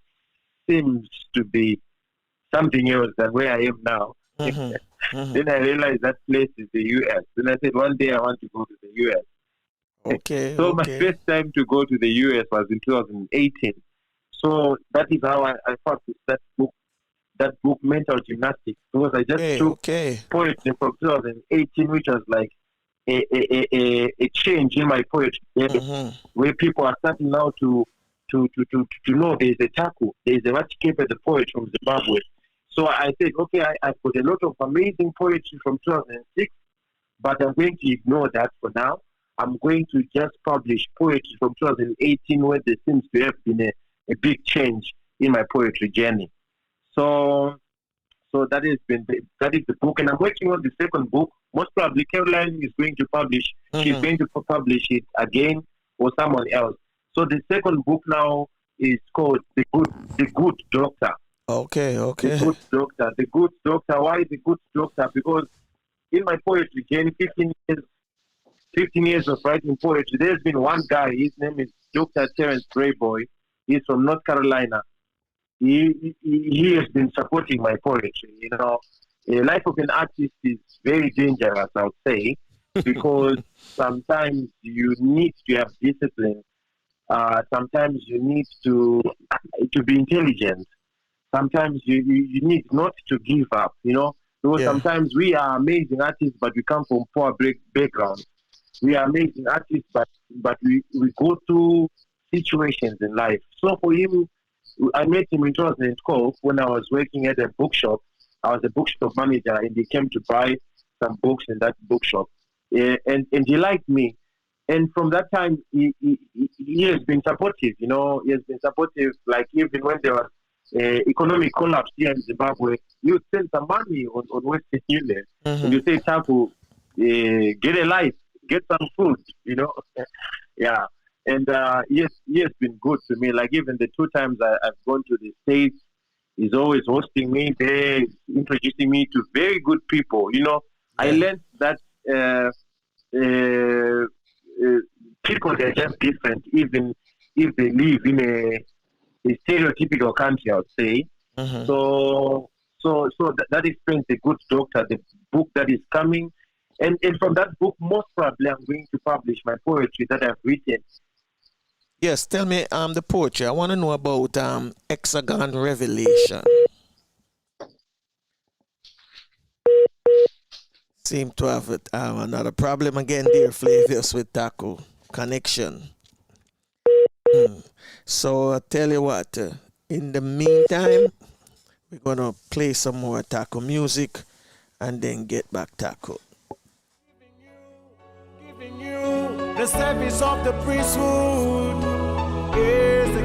seems to be something else than where I am now. Then I realized that place is the U.S. Then I said, one day I want to go to the U.S. So my first time to go to the U.S. was in 2018. So that is how I practiced that book, Mental Gymnastics, because I just took poetry from 2018, which was like a change in my poetry, where people are starting now to know there's a Taku, there's a VaChikepe, the poet from Zimbabwe. So I said, okay, I've got a lot of amazing poetry from 2006, but I'm going to ignore that for now. I'm going to just publish poetry from 2018, where there seems to have been a big change in my poetry journey. So that is the book, and I'm working on the second book. Most probably Caroline is going to publish. She's going to publish it again, or someone else. So the second book now is called The Good Doctor. Okay. The Good Doctor. The Good Doctor. Why The Good Doctor? Because in my poetry journey, 15 years of writing poetry, there's been one guy. His name is Dr. Terence Greyboy. He's from North Carolina. He has been supporting my poetry. The life of an artist is very dangerous, I would say, because sometimes you need to have discipline. Sometimes you need to be intelligent. Sometimes you need not to give up. Because sometimes we are amazing artists, but we come from poor backgrounds. We are amazing artists, but we go through situations in life. So for him, I met him in 2012 when I was working at a bookshop. I was a bookshop manager, and he came to buy some books in that bookshop. And he liked me. And from that time, he has been supportive. He has been supportive, like even when there was economic collapse here in Zimbabwe, you send some money on Western Union, and you say, Taku, get a life, get some food, yeah. And he has been good to me. Like even the 2 times I've gone to the States, he's always hosting me there, introducing me to very good people. I learned that people, they're just different, even if they live in a stereotypical country, I would say. So that explains The Good Doctor, the book that is coming. And from that book, most probably I'm going to publish my poetry that I've written. Yes, tell me the poetry. I want to know about Hexagon Revelation. Seem to have another problem again, dear Flavius, with Taku connection. So I tell you what, in the meantime, we're going to play some more Taku music and then get back Taku. Giving you the service of the priesthood is the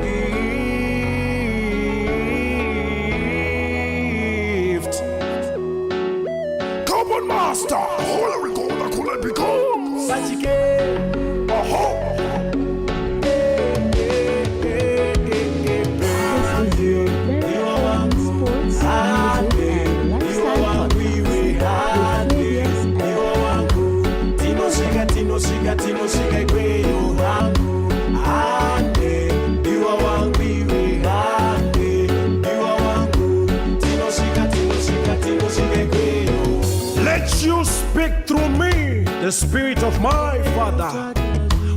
gift. Come on, master. Holy we go, la could be gone. VaChikepe. Oh, let you speak through me, the spirit of my Father.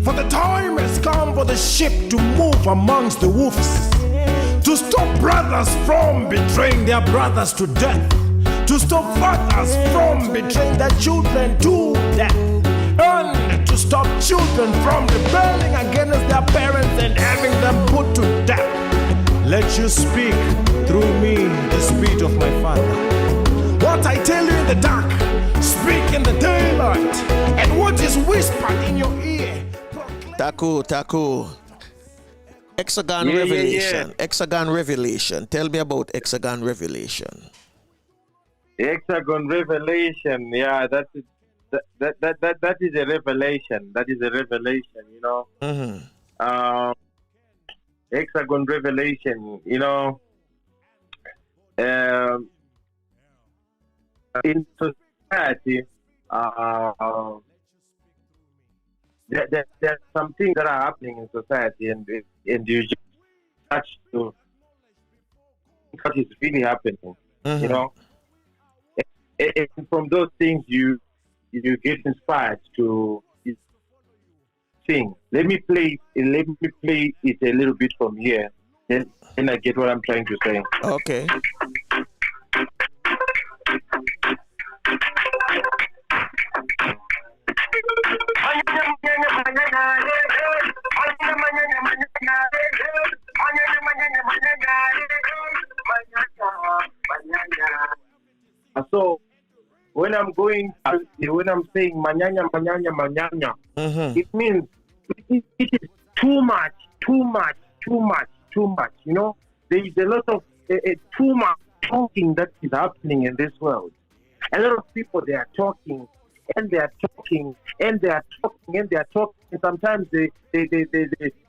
For the time has come for the ship to move amongst the wolves, to stop brothers from betraying their brothers to death, to stop fathers from betraying their children to death, and to stop children from rebelling against their parents and having them put to death. Let you speak through me, the spirit of my Father. What I tell you in the dark, speak in the daylight, and what is whispered in your ear. Taku. Hexagon Revelation. Yeah. Hexagon Revelation. Tell me about Hexagon Revelation. Hexagon Revelation, yeah, that is a revelation. That is a revelation, Hexagon Revelation, in society, there's some things that are happening in society, and you just touch to what is really happening, And from those things, you get inspired to sing. Let me play it a little bit from here. Then I get what I'm trying to say. Okay. So when I'm saying manyanya, manyanya, manyanya, it means it is too much. You know, there is a lot of too much talking that is happening in this world. A lot of people, they are talking and they are talking and they are talking and they are talking. And sometimes they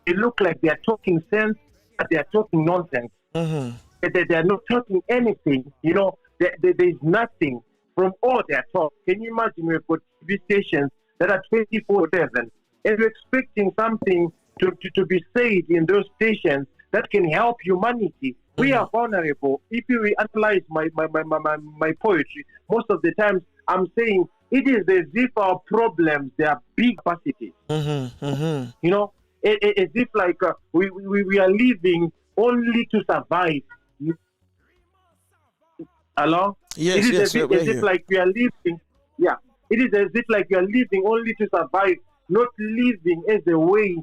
look like they are talking sense, but they are talking nonsense. They are not talking anything. You know, there is nothing from all their talk. Can you imagine we've got TV stations that are 24/7 and we're expecting something to be said in those stations that can help humanity? We are vulnerable. If you analyze my poetry, most of the times I'm saying it is as if our problems, they are big capacities. You know, as if like we are living only to survive. Hello? Yes, it is yes, as if like we are living. Yeah, it is as if like we are living only to survive, not living as a way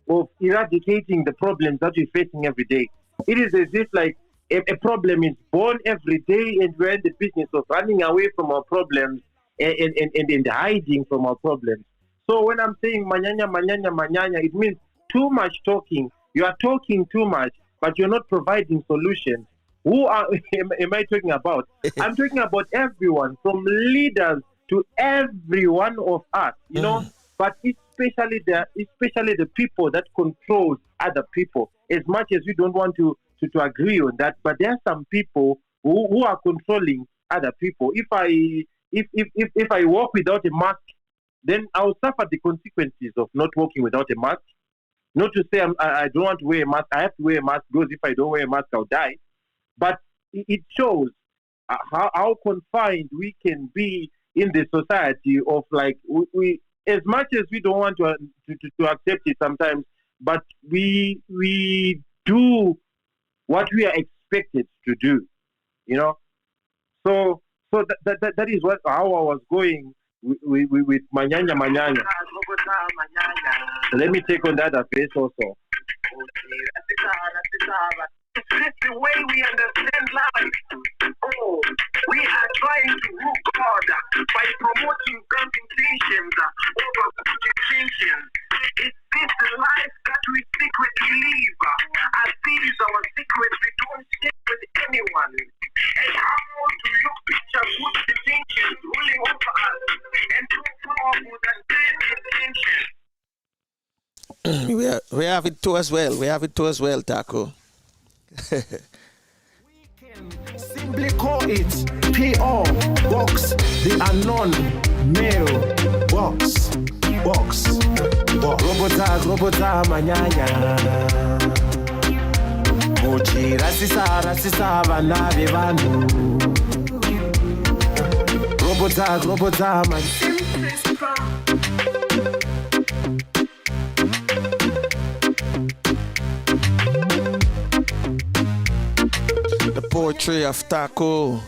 of eradicating the problems that we're facing every day. It is as if like a problem is born every day, and we're in the business of running away from our problems and hiding from our problems. So when I'm saying manyanya, manyanya, manyanya, it means too much talking. You are talking too much, but you're not providing solutions. Who am I talking about? I'm talking about everyone, from leaders to every one of us, you know, but especially the people that control other people. As much as we don't want to agree on that, but there are some people who are controlling other people. If I walk without a mask, then I'll suffer the consequences of not walking without a mask. Not to say I don't want to wear a mask. I have to wear a mask because if I don't wear a mask, I'll die. But it shows how confined we can be in the society of like we as much as we don't want to accept it sometimes, but we do what we are expected to do, you know. So that is how I was going with manyanya manyanya. So let me take on that face also. It's the way we understand life. Oh, we are trying to move God by promoting good intentions over good intentions. Is this the life that we secretly live? As these our secrets we don't share with anyone. And how do you picture good intentions ruling over us and too powerful than bad intentions? We have it too as well. We have it too as well, Taku. We can simply call it P.O. Box, the unknown mail box. Robota manyanya. Mochi rasisa vana vevanu. Robota manyanya. The poetry of Taku,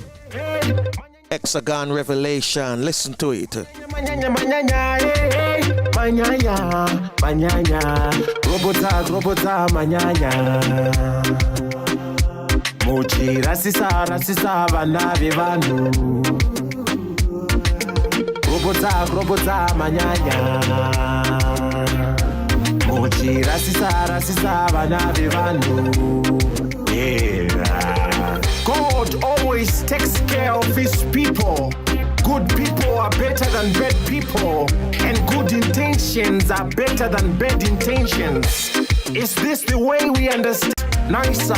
Hexagon Revelation. Listen to it. Manyanya, robota, manyanya. Mochi rasisa vana vevanu. Robota, manyanya. Mochi rasisa vana vevanu. Yeah. God always takes care of his people. Good people are better than bad people, and good intentions are better than bad intentions. Is this the way we understand nicer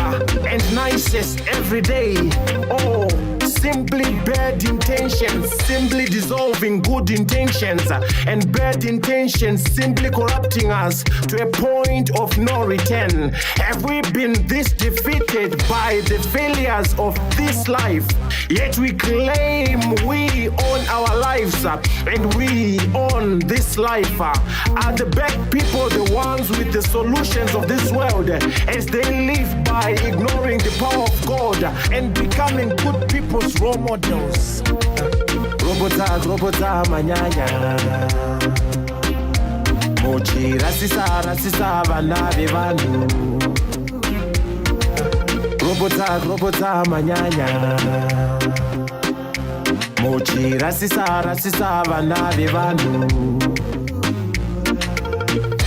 and nicest every day? Oh, simply bad intentions, simply dissolving good intentions, and bad intentions simply corrupting us to a point of no return. Have we been this defeated by the failures of this life? Yet we claim we own our lives, and we own this life. Are the bad people the ones with the solutions of this world, as they live by ignoring the power of God and becoming good people's role models? Robota manyanya. Mochi rasisa vana vevanu. Robota manyanya. Muchirasisa vana vevanhu.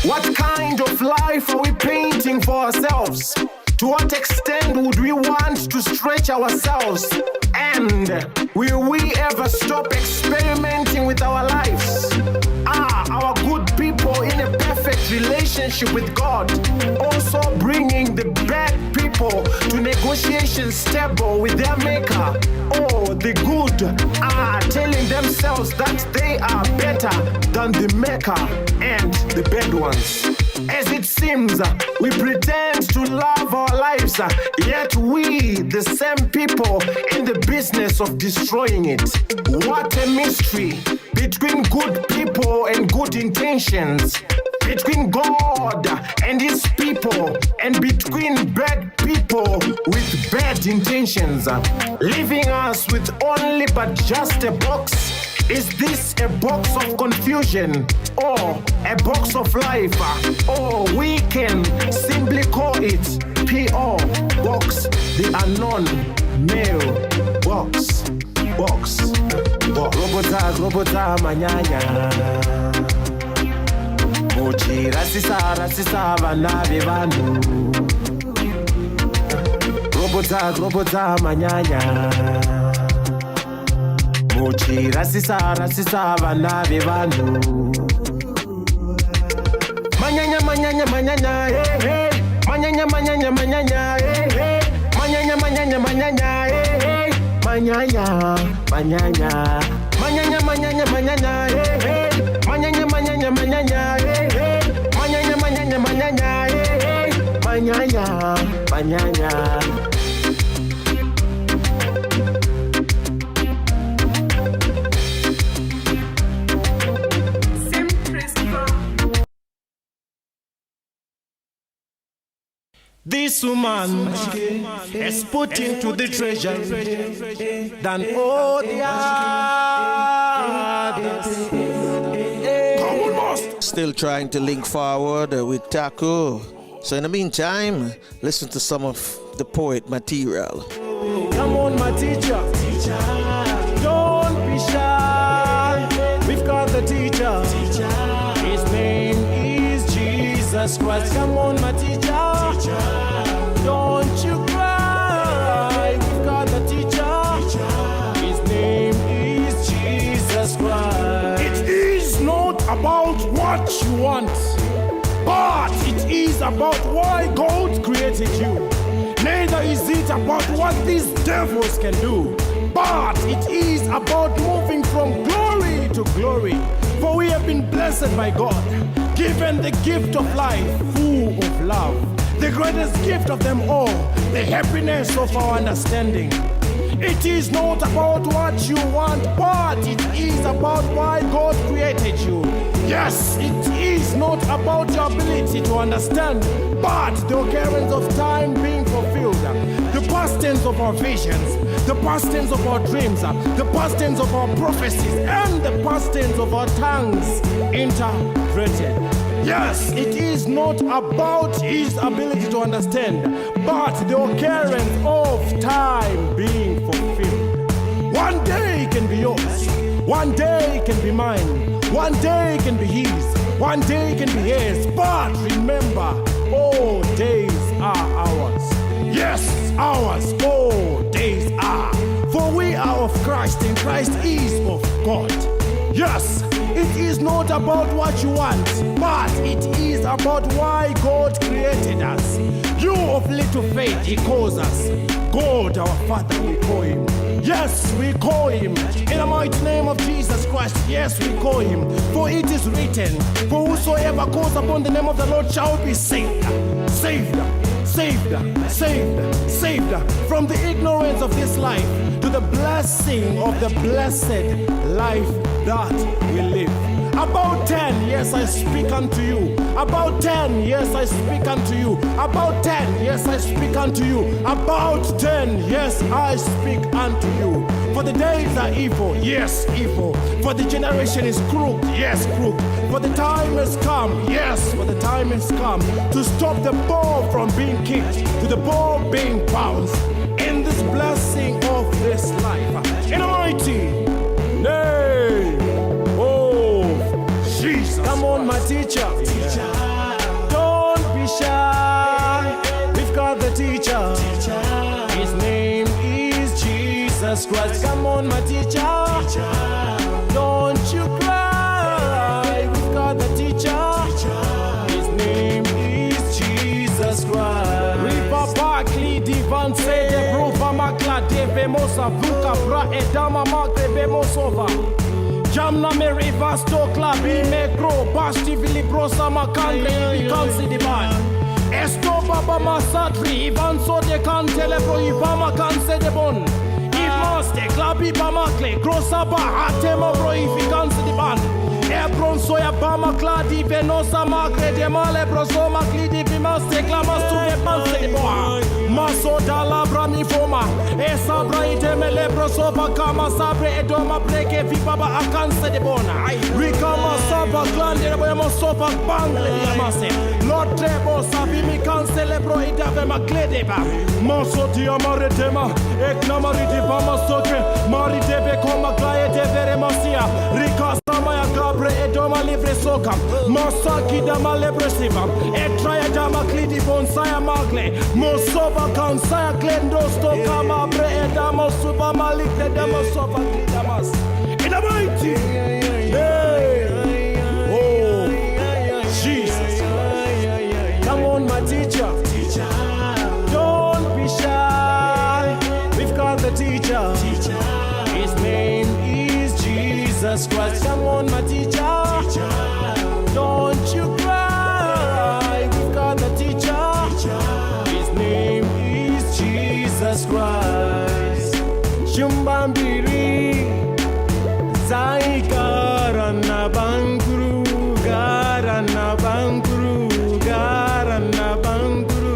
What kind of life are we painting for ourselves? To what extent would we want to stretch ourselves? And will we ever stop experimenting with our lives? Our good people in a perfect relationship with God, also bringing the bad people to negotiations table with their maker. Oh, the good are telling themselves that they are better than the maker and the bad ones. As it seems, we pretend to love our lives, yet we, the same people, in the business of destroying it. What a mystery between good people and good intentions, between God and his people, and between bad people with bad intentions, leaving us with only but just a box. Is this a box of confusion or a box of life? Or we can simply call it P.O. box, the unknown mail box. Robota manyanya. Mochi rasisa vana vevanhu. Robota manyanya. Muchirasisa vana vevanhu. Manyanya, hey, hey. Manyanya, hey, hey. Manyanya, hey, hey. Manyanya, hey, hey. Manyanya, hey, hey. Manyanya. This woman has put into the treasure than all the others. Still trying to link forward with Taku. So in the meantime, listen to some of the poet material. Come on, my teacher. Don't be shy. We've got the teacher. His name is Jesus Christ. Come on, my teacher. Don't you cry. We've got the teacher. His name is Jesus Christ. It is not about what you want, but it is about why God created you. Neither is it about what these devils can do, but it is about moving from glory to glory. For we have been blessed by God, given the gift of life, full of love. The greatest gift of them all, the happiness of our understanding. It is not about what you want, but it is about why God created you. Yes, it is not about your ability to understand, but the occurrence of time being fulfilled. The past tense of our visions, the past tense of our dreams, the past tense of our prophecies, and the past tense of our tongues interpreted. Yes, it is not about his ability to understand, but the occurrence of time being fulfilled. One day it can be yours, one day it can be mine, one day it can be his, one day it can be his. But remember, all days are ours. Yes, ours, all days are. For we are of Christ, and Christ is of God. Yes, it is not about what you want, but it is about why God created us. You of little faith, he calls us. God our Father, we call him. Yes, we call him. In the mighty name of Jesus Christ, yes, we call him. For it is written, for whosoever calls upon the name of the Lord shall be saved. Saved, saved, saved, saved from the ignorance of this life to the blessing of the blessed life that we live. About 10, yes, I speak unto you. About 10, yes, I speak unto you. About 10, yes, I speak unto you. About 10, yes, I speak unto you. For the days are evil, yes, evil. For the generation is crooked, yes, crooked. For the time has come, yes, for the time has come to stop the ball from being kicked, to the ball being bounced in this blessing of this life. In the mighty Jesus Christ. Come on, my teacher. Don't you cry. We've got the teacher. His name is Jesus Christ. Ripa Parkley, Divan, say the Bruva Makla, Devemosa, Vuka, Bra, Edama, Mark, Devemosova. Jamna me river stokla bi me grow basti vili brosa makandre vi kansi di ban esto baba masatri ivan so de kan telebro ivama kanse de bon ivaste klabi bamakle grosa ba atemo bro ifi kansi di ban ebron so ya bama kladi venosa makre de male broso makli di bimaste klamas tu ve panse di boa maso dala brami foma esa braite mele broso bakama sabre edoma breke vi baba akanse de bona rikama saba klande de boya sopa bangle di amase lord trebo sabi mi kansele bro idave maklede ba maso ti amare tema ekna mari di bama soke mari debe koma klaye de vere masia rikasa maya gabre edoma livre soka masaki dama lebresiva etraya dama klidi bonsaya magle mosova kansaya klendo stoka mabre edama suba malik de dama soba klidamas in the mighty hey oh Jesus come on my teacher don't be shy we've got the teacher his name is Jesus Christ come on my teacher don't you cry we've got the teacher his name is Jesus Christ Shumbambiri Zai Garana Bankuru Garana Bankuru Garana Bankuru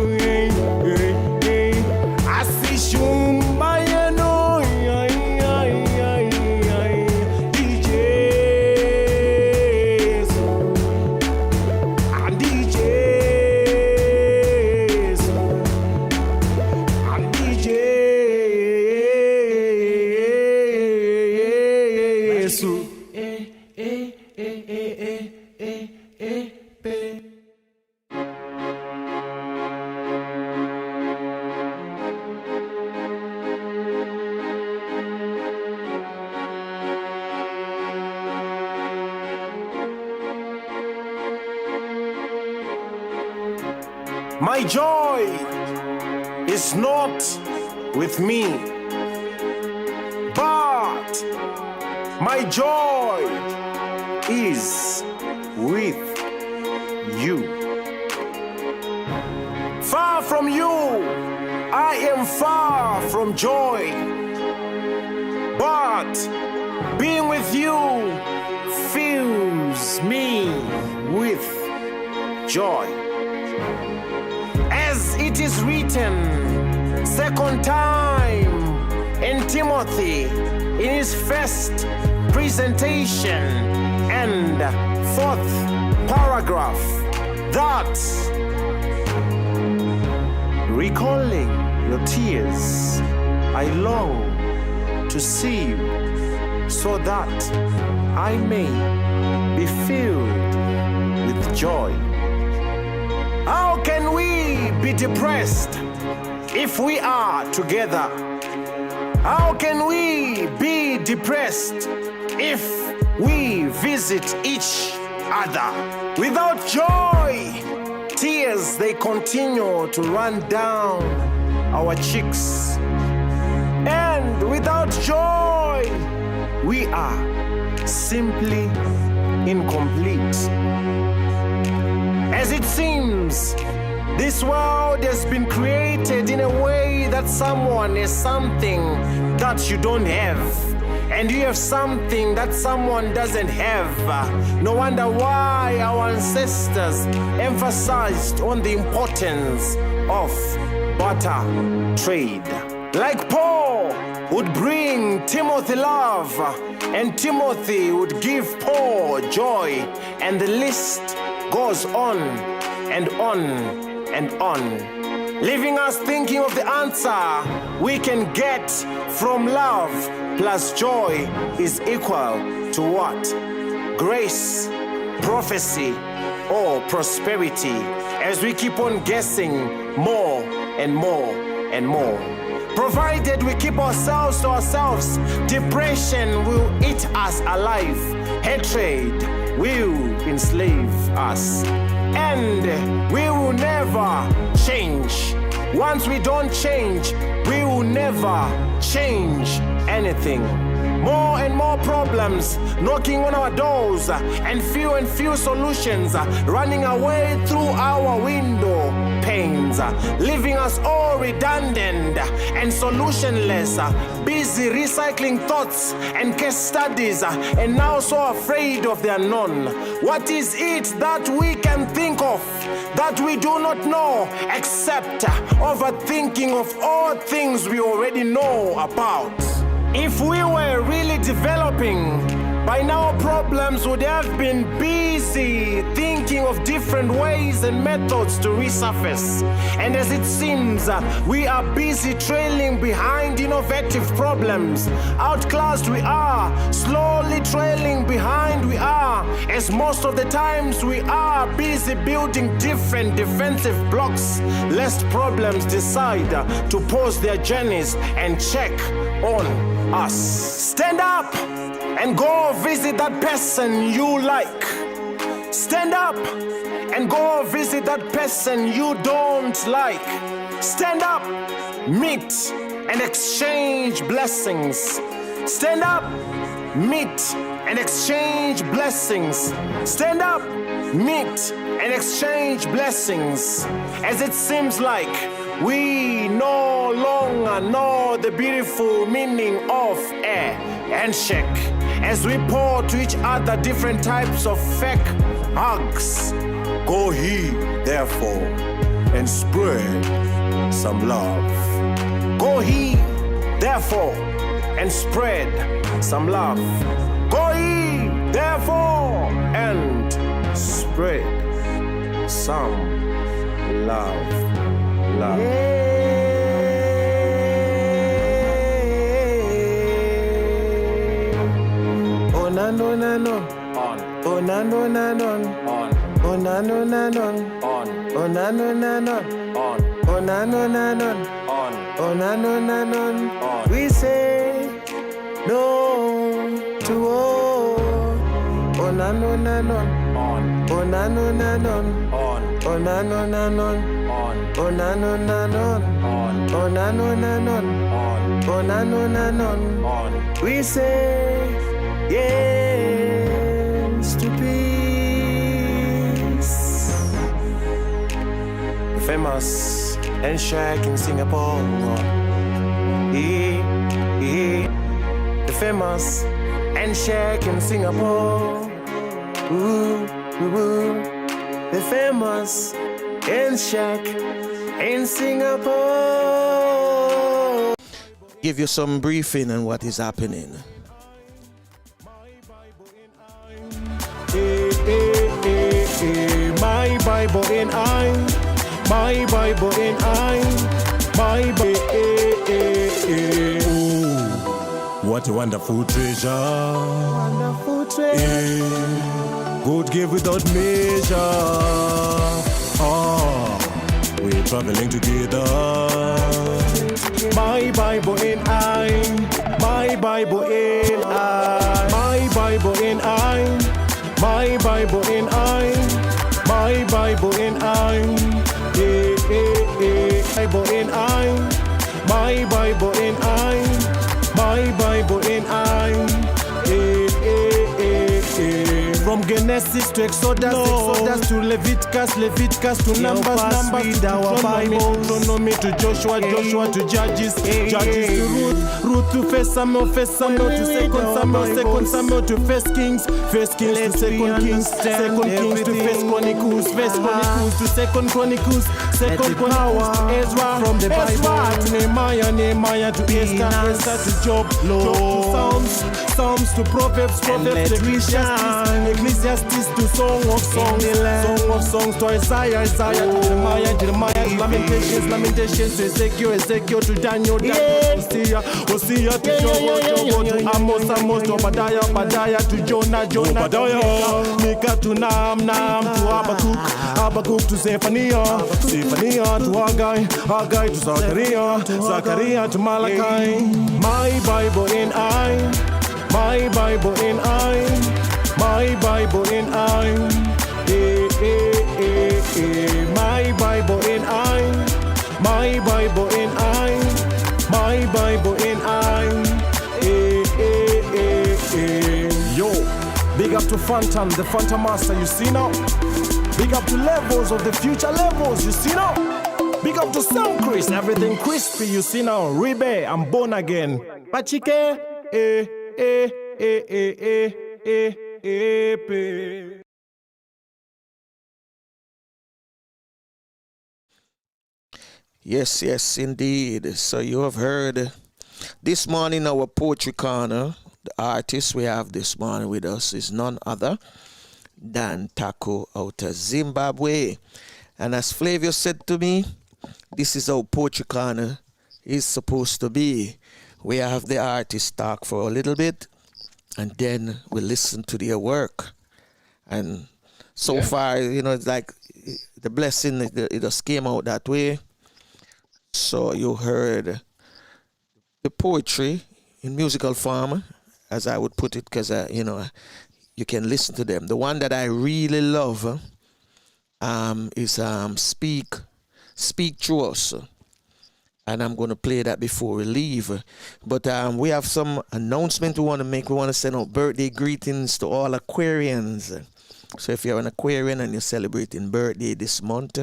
Asi Shumbayano DJs and DJs and DJs My joy is not with me, but my joy is with you. Far from you, I am far from joy, but being with you fills me with joy. As it is written, second time in Timothy, in his first presentation and fourth paragraph, that recalling your tears, I long to see you so that I may be filled with joy. How can we be depressed if we are together? How can we be depressed if we visit each other? Without joy, tears they continue to run down our cheeks. And without joy, we are simply incomplete. As it seems, this world has been created in a way that someone has something that you don't have, and you have something that someone doesn't have. No wonder why our ancestors emphasized on the importance of barter trade. Like Paul would bring Timothy love, and Timothy would give Paul joy, and the list goes on and on and on, leaving us thinking of the answer we can get from love plus joy is equal to what? Grace, prophecy, or prosperity, as we keep on guessing more and more and more. Provided we keep ourselves to ourselves, depression will eat us alive. Hatred will enslave us. And we will never change. Once we don't change, we will never change anything. More and more problems knocking on our doors, and few solutions running away through our window panes, leaving us all redundant and solutionless, busy recycling thoughts and case studies, and now so afraid of the unknown. What is it that we can think of that we do not know, except overthinking of all things we already know about? If we were really developing, by now problems would have been busy thinking of different ways and methods to resurface. And as it seems, we are busy trailing behind innovative problems. Outclassed we are, slowly trailing behind we are, as most of the times we are busy building different defensive blocks, lest problems decide to pause their journeys and check on us. Stand up and go visit that person you like. Stand up and go visit that person you don't like. Stand up, meet and exchange blessings. Stand up, meet and exchange blessings. Stand up, meet and exchange blessings. As it seems like we no longer know the beautiful meaning of a handshake, as we pour to each other different types of fake hugs. Go ye, therefore, and spread some love. Go ye, therefore, and spread some love. Go ye, therefore, and spread some love. Love. Oh na no na no. On. Oh na no na no. On. Oh na no na no. On. Oh na no na no. On. Oh na no na no. On. Oh na no na no. On. We say no to all. Oh na no na no. On. Oh na no na no. On. Oh na no na no. Oh na no na no, on. Oh na no na no, on. Oh na no na no, on. We say yes to peace. The famous handshake in Singapore. The famous handshake in Singapore. The famous handshake in Singapore. Give you some briefing on what is happening. My Bible and I, my Bible and I, my Bible. What a wonderful treasure. Wonderful treasure. God gave without measure. We're traveling together. My Bible and I, my Bible and I, my Bible and I, my Bible and I, my Bible and I, Bible and I, my Bible and I, my Bible and I, From Genesis to Exodus, Exodus to Leviticus to Numbers, Numbers to Deuteronomy to Joshua, Joshua to Judges, Judges to Ruth to First Samuel to Second Samuel to First Kings to Second Kings to First Chronicles to Second Chronicles to Ezra, from the Bible to Nehemiah to Esther to Job to Psalms to Proverbs to Ecclesiastes to Song of Songs to Isaiah to Jeremiah, Lamentations to Ezekiel to Daniel to Hosea Hosea to Jobo to Amos to Obadiah to Jonah Obadiah. Mika to Nam to Habakkuk to Zephaniah to Haggai to Zachariah to Malachi. My Bible in my Bible in my Bible in my Bible in my Bible in my Bible in Yo, big up to Phantom, the Phantom Master, you see now? Big up to Levels of the Future Levels, you see now? Big up to Sam Chris, everything crispy, you see now? Rebe, I'm born again. VaChikepe, Yes, indeed. So you have heard this morning our poetry corner. The artist we have this morning with us is none other than TAKU out of Zimbabwe. And as Flavio said to me, this is how poetry corner is supposed to be. We have the artist talk for a little bit, and then we listen to their work. And so far, it's like the blessing, it just came out that way. So you heard the poetry in musical form, as I would put it, because, you can listen to them. The one that I really love is Speak Through Us. And I'm going to play that before we leave. But we have some announcement we want to make. We want to send out birthday greetings to all Aquarians. So if you're an Aquarian and you're celebrating birthday this month,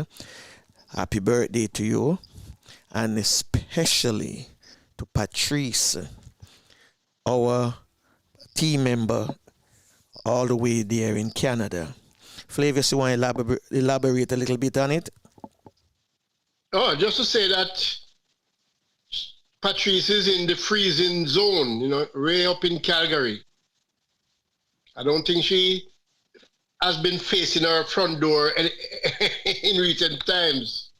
happy birthday to you. And especially to Patrice, our team member all the way there in Canada. Flavius, you want to elaborate a little bit on it? Oh, just to say that Patrice is in the freezing zone, way up in Calgary. I don't think she has been facing her front door in recent times.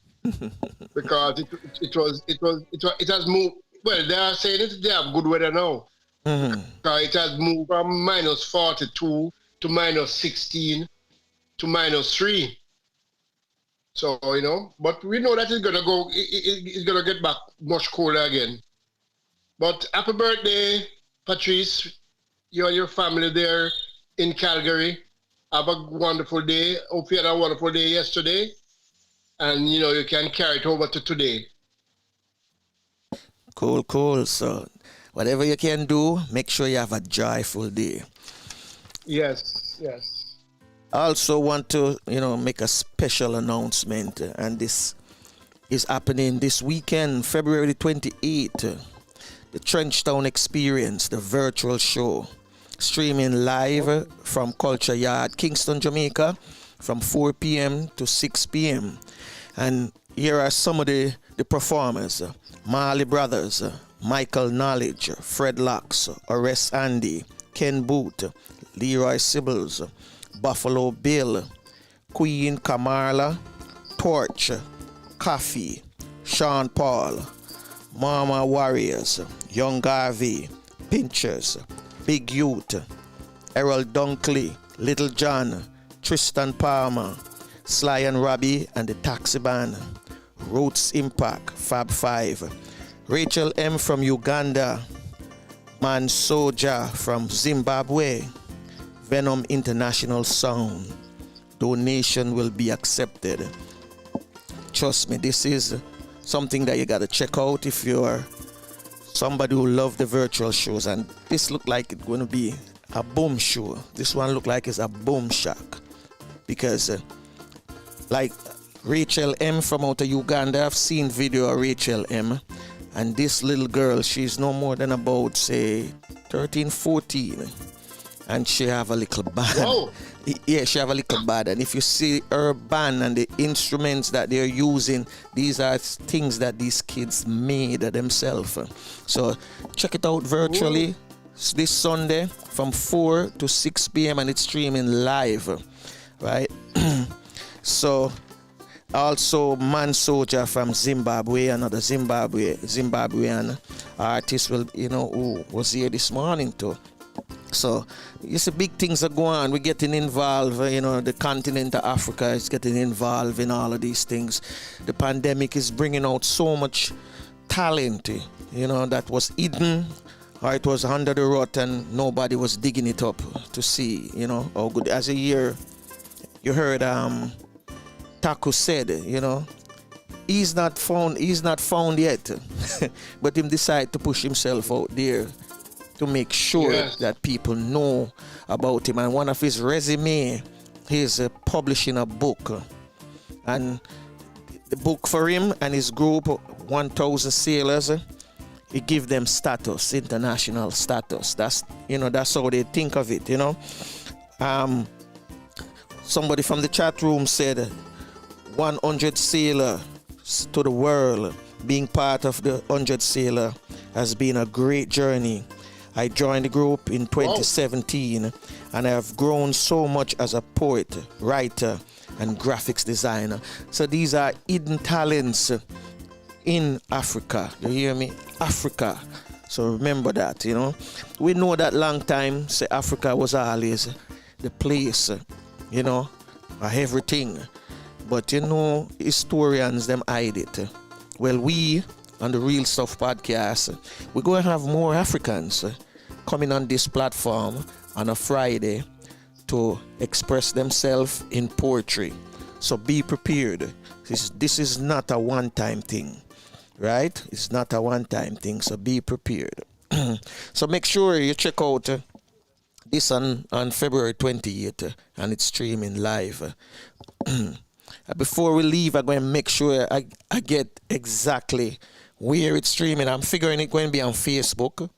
Because it has moved. Well, they are saying they have good weather now. It has moved from -42 to -16 to -3. So but we know that it's gonna get back much colder again. But happy birthday, Patrice! You and your family there in Calgary. Have a wonderful day. Hope you had a wonderful day yesterday. And, you can carry it over to today. Cool. So, whatever you can do, make sure you have a joyful day. Yes. I also want to, make a special announcement. And this is happening this weekend, February 28th. The Trenchtown Experience, the virtual show. Streaming live from Culture Yard, Kingston, Jamaica, from 4 p.m. to 6 p.m. And here are some of the performers. Marley Brothers, Michael Knowledge, Fred Locks, Ores Andy, Ken Boot, Leroy Sibbles, Buffalo Bill, Queen Kamarla, Torch, Coffee, Sean Paul, Mama Warriors, Young Garvey, Pinchers, Big Youth, Errol Dunkley, Little John, Tristan Palmer, Sly and Robbie and the Taxi Band, Roots Impact, Fab 5, Rachel M. from Uganda, Man Soja from Zimbabwe, Venom International Sound. Donation will be accepted. Trust me, this is something that you got to check out if you're somebody who loves the virtual shows. And this look like it's going to be a boom show. This one look like it's a boom shack. Because like Rachel M from out of Uganda, I've seen video of Rachel M, and this little girl, she's no more than about, say, 13, 14, and she have a little band. Whoa. Yeah, she have a little band, and if you see her band and the instruments that they're using, these are things that these kids made themselves. So check it out virtually. It's this Sunday from 4 to 6 p.m. and it's streaming live, right? So also Man Soldier from Zimbabwe, another Zimbabwean artists will, who was here this morning too. So you see big things are going on. We're getting involved, the continent of Africa is getting involved in all of these things. The pandemic is bringing out so much talent, that was hidden or it was under the rut and nobody was digging it up to see, how good. As a year, you heard Taku said, he's not found yet, but him decide to push himself out there to make sure that people know about him. And one of his resume, he's publishing a book, and the book for him and his group, 1,000 sailors, he give them status, international status. That's how they think of it. Somebody from the chat room said 100 sailor to the world. Being part of the 100 sailor has been a great journey. I joined the group in 2017 and I have grown so much as a poet, writer, and graphics designer. So these are hidden talents in Africa. You hear me? Africa. So remember that, We know that long time, say Africa was always the place, of everything. But historians, them hide it. Well, we on the Real Stuff podcast, we're going to have more Africans coming on this platform on a Friday to express themselves in poetry. So be prepared. This is not a one-time thing, right? It's not a one-time thing, so be prepared. So make sure you check out this on February 28th, and it's streaming live. Before we leave, I'm going to make sure I get exactly where it's streaming. I'm figuring it's going to be on Facebook.